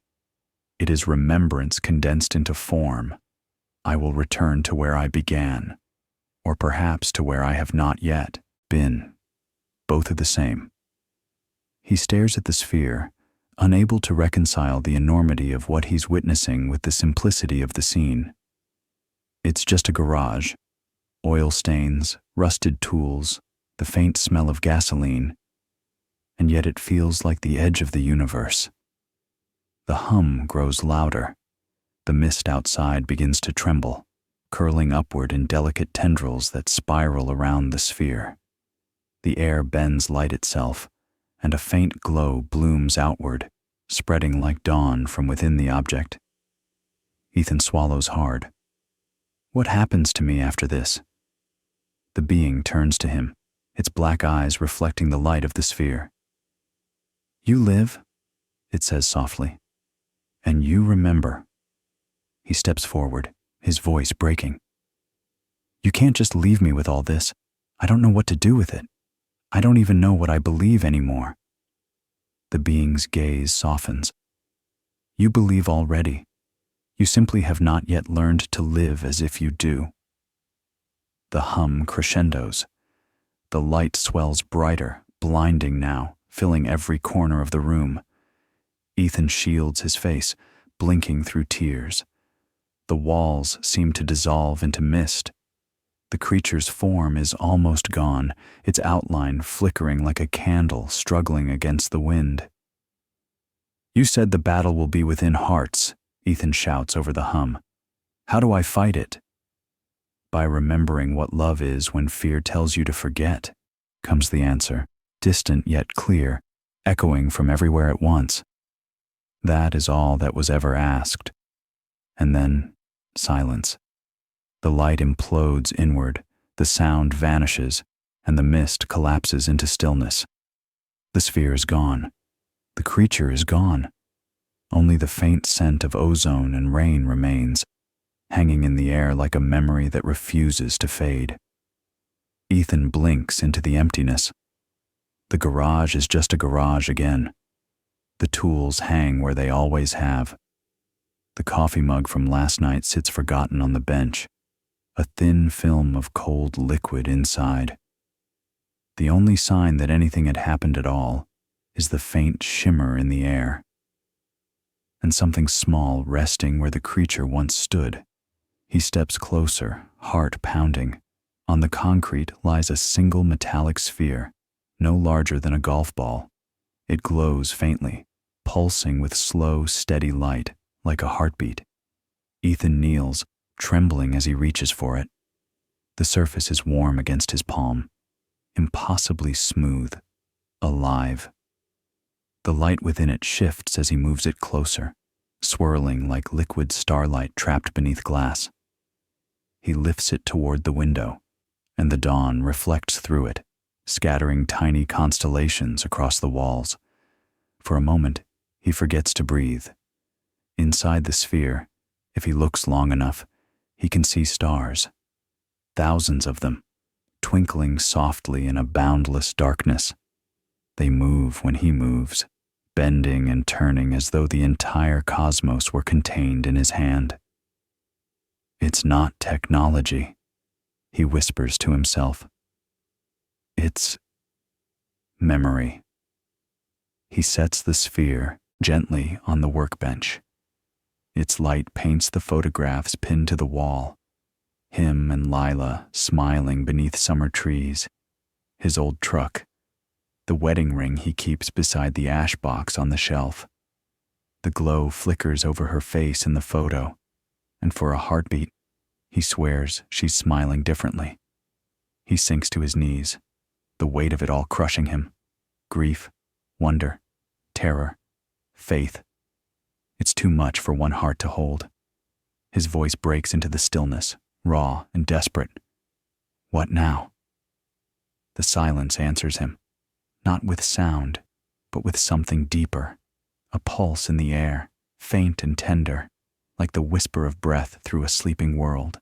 S1: It is remembrance condensed into form. I will return to where I began, or perhaps to where I have not yet been. Both are the same." He stares at the sphere, unable to reconcile the enormity of what he's witnessing with the simplicity of the scene. It's just a garage. Oil stains, rusted tools, the faint smell of gasoline, and yet it feels like the edge of the universe. The hum grows louder. The mist outside begins to tremble, curling upward in delicate tendrils that spiral around the sphere. The air bends light itself, and a faint glow blooms outward, spreading like dawn from within the object. Ethan swallows hard. What happens to me after this? The being turns to him, its black eyes reflecting the light of the sphere. "You live," it says softly, "and you remember." He steps forward, his voice breaking. "You can't just leave me with all this. I don't know what to do with it. I don't even know what I believe anymore." The being's gaze softens. "You believe already. You simply have not yet learned to live as if you do." The hum crescendos. The light swells brighter, blinding now, filling every corner of the room. Ethan shields his face, blinking through tears. The walls seem to dissolve into mist. The creature's form is almost gone, its outline flickering like a candle struggling against the wind. "You said the battle will be within hearts," Ethan shouts over the hum. "How do I fight it?" "By remembering what love is when fear tells you to forget," comes the answer, distant yet clear, echoing from everywhere at once. That is all that was ever asked. And then, silence. The light implodes inward, the sound vanishes, and the mist collapses into stillness. The sphere is gone. The creature is gone. Only the faint scent of ozone and rain remains, hanging in the air like a memory that refuses to fade. Ethan blinks into the emptiness. The garage is just a garage again. The tools hang where they always have. The coffee mug from last night sits forgotten on the bench, a thin film of cold liquid inside. The only sign that anything had happened at all is the faint shimmer in the air, and something small resting where the creature once stood. He steps closer, heart pounding. On the concrete lies a single metallic sphere, no larger than a golf ball. It glows faintly, pulsing with slow, steady light, like a heartbeat. Ethan kneels, trembling as he reaches for it. The surface is warm against his palm, impossibly smooth, alive. The light within it shifts as he moves it closer, swirling like liquid starlight trapped beneath glass. He lifts it toward the window, and the dawn reflects through it, scattering tiny constellations across the walls. For a moment, he forgets to breathe. Inside the sphere, if he looks long enough, he can see stars. Thousands of them, twinkling softly in a boundless darkness. They move when he moves, bending and turning as though the entire cosmos were contained in his hand. It's not technology, he whispers to himself. It's memory. He sets the sphere gently on the workbench. Its light paints the photographs pinned to the wall. Him and Lila smiling beneath summer trees. His old truck. The wedding ring he keeps beside the ash box on the shelf. The glow flickers over her face in the photo, and for a heartbeat, he swears she's smiling differently. He sinks to his knees, the weight of it all crushing him. Grief, wonder, terror, faith. It's too much for one heart to hold. His voice breaks into the stillness, raw and desperate. What now? The silence answers him, not with sound, but with something deeper, a pulse in the air, faint and tender, like the whisper of breath through a sleeping world.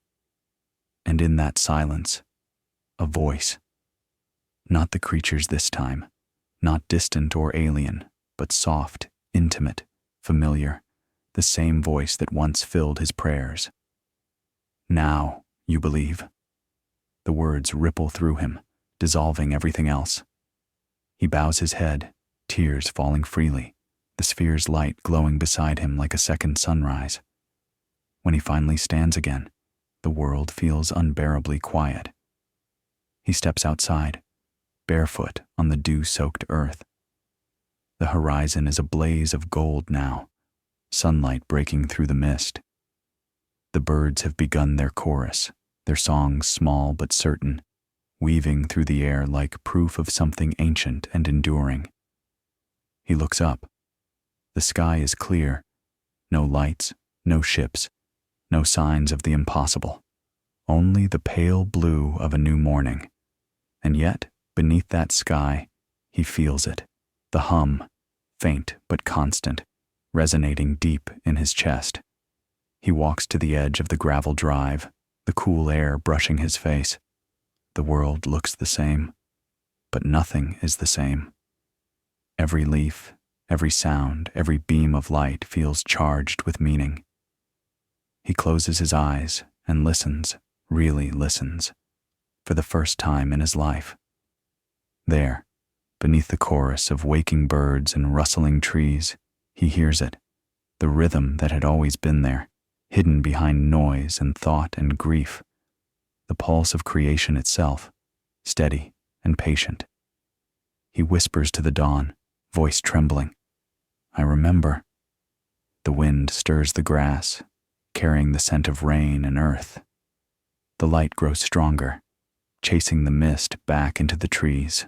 S1: And in that silence, a voice. Not the creatures this time, not distant or alien, but soft, intimate, familiar, the same voice that once filled his prayers. Now, you believe. The words ripple through him, dissolving everything else. He bows his head, tears falling freely, the sphere's light glowing beside him like a second sunrise. When he finally stands again, the world feels unbearably quiet. He steps outside, barefoot on the dew-soaked earth. The horizon is a blaze of gold now, sunlight breaking through the mist. The birds have begun their chorus, their songs small but certain, weaving through the air like proof of something ancient and enduring. He looks up. The sky is clear. No lights, no ships, no signs of the impossible. Only the pale blue of a new morning. And yet, beneath that sky, he feels it. The hum, faint but constant, resonating deep in his chest. He walks to the edge of the gravel drive, the cool air brushing his face. The world looks the same, but nothing is the same. Every leaf, every sound, every beam of light feels charged with meaning. He closes his eyes and listens, really listens, for the first time in his life. There, beneath the chorus of waking birds and rustling trees, he hears it, the rhythm that had always been there, hidden behind noise and thought and grief, the pulse of creation itself, steady and patient. He whispers to the dawn, voice trembling, "I remember." The wind stirs the grass, carrying the scent of rain and earth. The light grows stronger, chasing the mist back into the trees.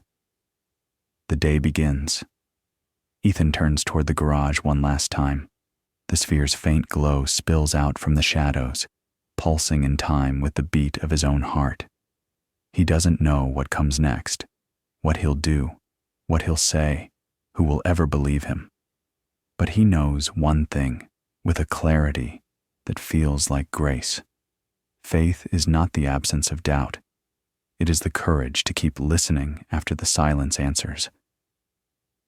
S1: The day begins. Ethan turns toward the garage one last time. The sphere's faint glow spills out from the shadows, pulsing in time with the beat of his own heart. He doesn't know what comes next, what he'll do, what he'll say, who will ever believe him. But he knows one thing, with a clarity that feels like grace. Faith is not the absence of doubt. It is the courage to keep listening after the silence answers.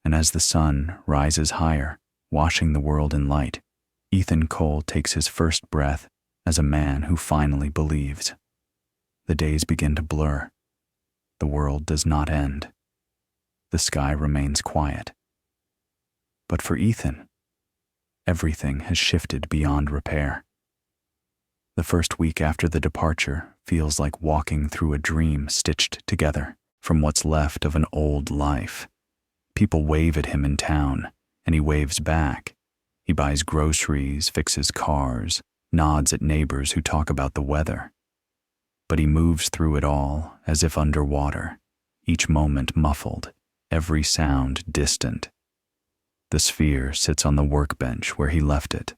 S1: And as the sun rises higher, washing the world in light, Ethan Cole takes his first breath as a man who finally believes. The days begin to blur. The world does not end. The sky remains quiet. But for Ethan, everything has shifted beyond repair. The first week after the departure feels like walking through a dream stitched together from what's left of an old life. People wave at him in town, and he waves back. He buys groceries, fixes cars, nods at neighbors who talk about the weather. But he moves through it all as if underwater, each moment muffled, every sound distant. The sphere sits on the workbench where he left it,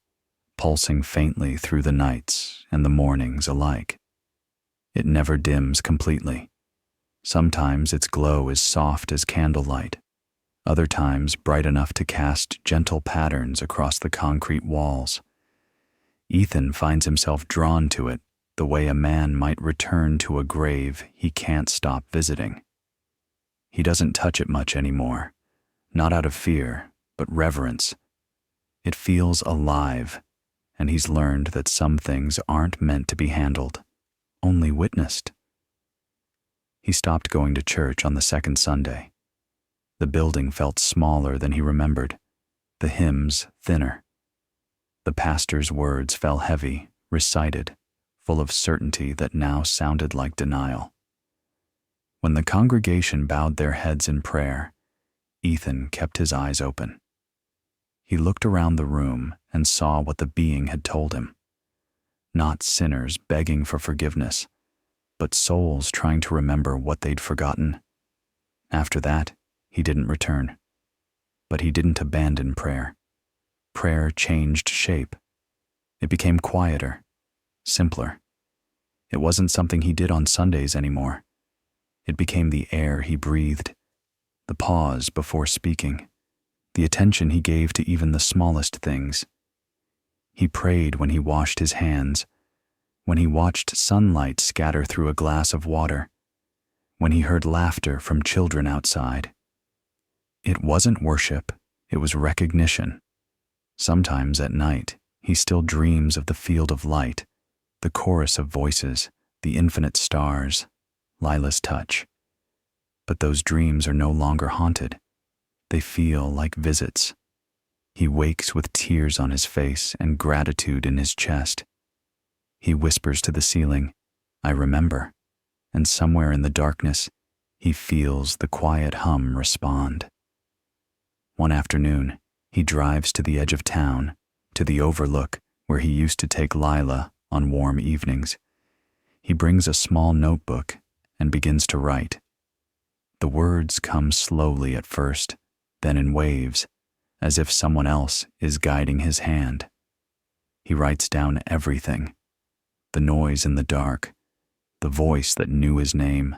S1: pulsing faintly through the nights and the mornings alike. It never dims completely. Sometimes its glow is soft as candlelight, other times bright enough to cast gentle patterns across the concrete walls. Ethan finds himself drawn to it the way a man might return to a grave he can't stop visiting. He doesn't touch it much anymore, not out of fear, but reverence. It feels alive, and he's learned that some things aren't meant to be handled, only witnessed. He stopped going to church on the second Sunday. The building felt smaller than he remembered, the hymns thinner. The pastor's words fell heavy, recited, full of certainty that now sounded like denial. When the congregation bowed their heads in prayer, Ethan kept his eyes open. He looked around the room and saw what the being had told him. Not sinners begging for forgiveness, but souls trying to remember what they'd forgotten. After that, he didn't return. But he didn't abandon prayer. Prayer changed shape. It became quieter, simpler. It wasn't something he did on Sundays anymore. It became the air he breathed, the pause before speaking, the attention he gave to even the smallest things. He prayed when he washed his hands, when he watched sunlight scatter through a glass of water, when he heard laughter from children outside. It wasn't worship, it was recognition. Sometimes at night, he still dreams of the field of light, the chorus of voices, the infinite stars, Lila's touch. But those dreams are no longer haunted. They feel like visits. He wakes with tears on his face and gratitude in his chest. He whispers to the ceiling, "I remember," and somewhere in the darkness, he feels the quiet hum respond. One afternoon, he drives to the edge of town, to the overlook where he used to take Lila on warm evenings. He brings a small notebook and begins to write. The words come slowly at first, then in waves, as if someone else is guiding his hand. He writes down everything: the noise in the dark, the voice that knew his name,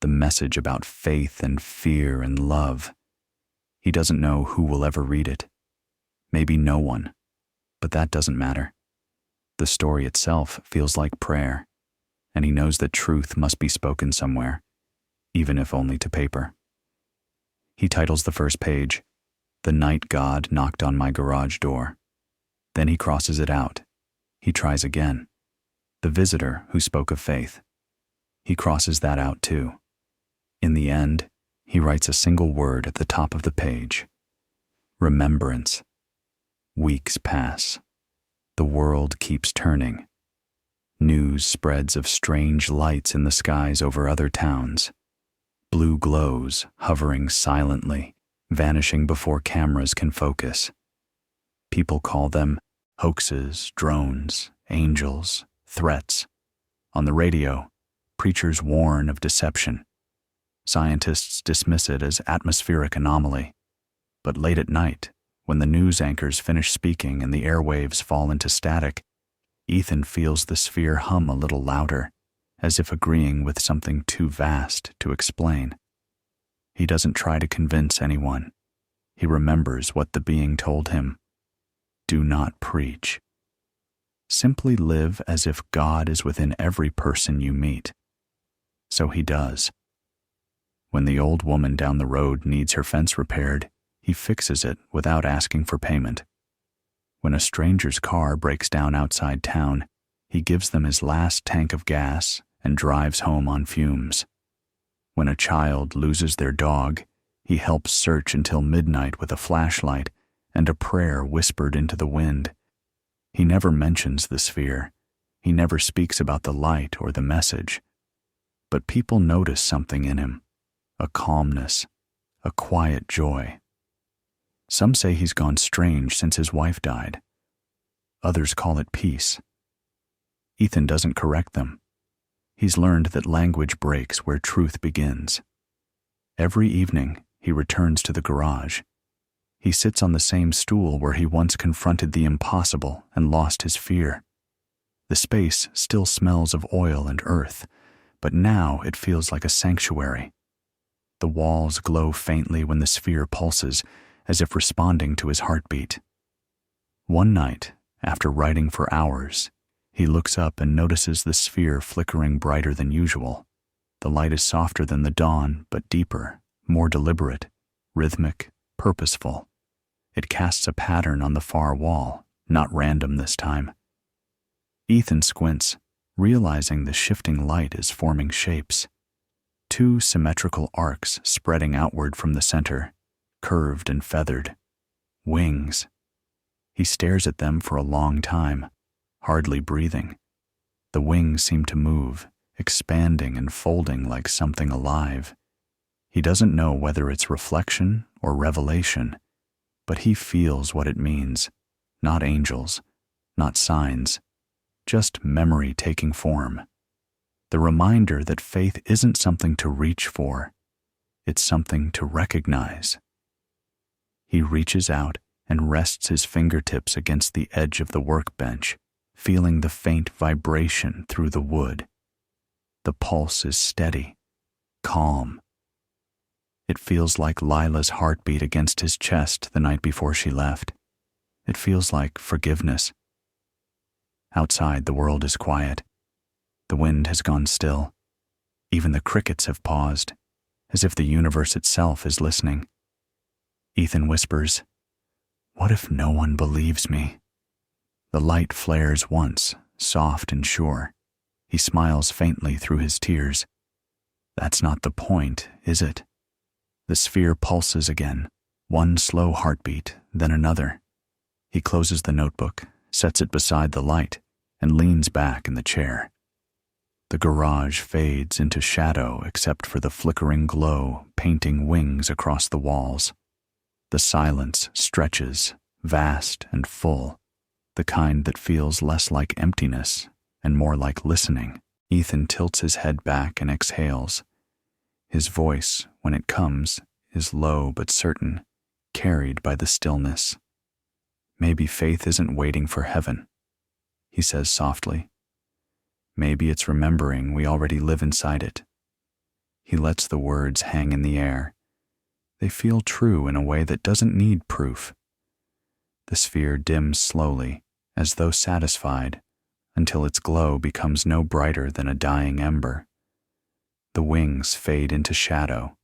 S1: the message about faith and fear and love. He doesn't know who will ever read it. Maybe no one, but that doesn't matter. The story itself feels like prayer, and he knows that truth must be spoken somewhere, even if only to paper. He titles the first page, "The Night God Knocked on My Garage Door." Then he crosses it out. He tries again. "The Visitor Who Spoke of Faith." He crosses that out too. In the end, he writes a single word at the top of the page: remembrance. Weeks pass. The world keeps turning. News spreads of strange lights in the skies over other towns. Blue glows hovering silently, vanishing before cameras can focus. People call them hoaxes, drones, angels, threats. On the radio, preachers warn of deception. Scientists dismiss it as atmospheric anomaly. But late at night, when the news anchors finish speaking and the airwaves fall into static, Ethan feels the sphere hum a little louder, as if agreeing with something too vast to explain. He doesn't try to convince anyone. He remembers what the being told him. Do not preach. Simply live as if God is within every person you meet. So he does. When the old woman down the road needs her fence repaired, he fixes it without asking for payment. When a stranger's car breaks down outside town, he gives them his last tank of gas and drives home on fumes. When a child loses their dog, he helps search until midnight with a flashlight and a prayer whispered into the wind. He never mentions the sphere. He never speaks about the light or the message. But people notice something in him, a calmness, a quiet joy. Some say he's gone strange since his wife died. Others call it peace. Ethan doesn't correct them. He's learned that language breaks where truth begins. Every evening, he returns to the garage. He sits on the same stool where he once confronted the impossible and lost his fear. The space still smells of oil and earth, but now it feels like a sanctuary. The walls glow faintly when the sphere pulses, as if responding to his heartbeat. One night, after writing for hours, he looks up and notices the sphere flickering brighter than usual. The light is softer than the dawn, but deeper, more deliberate, rhythmic, purposeful. It casts a pattern on the far wall, not random this time. Ethan squints, realizing the shifting light is forming shapes. Two symmetrical arcs spreading outward from the center, curved and feathered. Wings. He stares at them for a long time, hardly breathing. The wings seem to move, expanding and folding like something alive. He doesn't know whether it's reflection or revelation, but he feels what it means. Not angels, not signs, just memory taking form. The reminder that faith isn't something to reach for, it's something to recognize. He reaches out and rests his fingertips against the edge of the workbench, feeling the faint vibration through the wood. The pulse is steady, calm. It feels like Lila's heartbeat against his chest the night before she left. It feels like forgiveness. Outside, the world is quiet. The wind has gone still. Even the crickets have paused, as if the universe itself is listening. Ethan whispers, "What if no one believes me?" The light flares once, soft and sure. He smiles faintly through his tears. That's not the point, is it? The sphere pulses again, one slow heartbeat, then another. He closes the notebook, sets it beside the light, and leans back in the chair. The garage fades into shadow except for the flickering glow painting wings across the walls. The silence stretches, vast and full, the kind that feels less like emptiness and more like listening. Ethan tilts his head back and exhales. His voice, when it comes, is low but certain, carried by the stillness. Maybe faith isn't waiting for heaven, he says softly. Maybe it's remembering we already live inside it. He lets the words hang in the air. They feel true in a way that doesn't need proof. The sphere dims slowly, as though satisfied, until its glow becomes no brighter than a dying ember. The wings fade into shadow.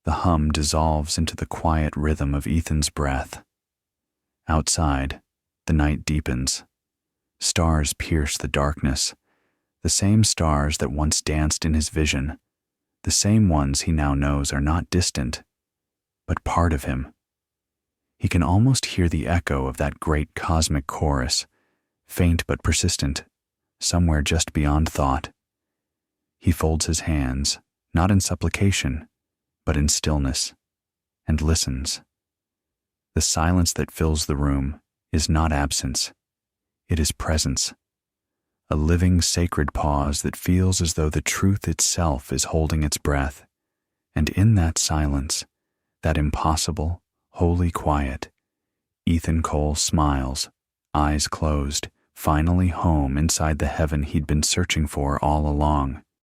S1: The hum dissolves into the quiet rhythm of Ethan's breath. Outside, the night deepens. Stars pierce the darkness, the same stars that once danced in his vision, the same ones he now knows are not distant, but part of him. He can almost hear the echo of that great cosmic chorus, faint but persistent, somewhere just beyond thought. He folds his hands, not in supplication, but in stillness, and listens. The silence that fills the room is not absence. It is presence. A living, sacred pause that feels as though the truth itself is holding its breath. And in that silence, that impossible, holy quiet, Ethan Cole smiles, eyes closed, finally home inside the heaven he'd been searching for all along.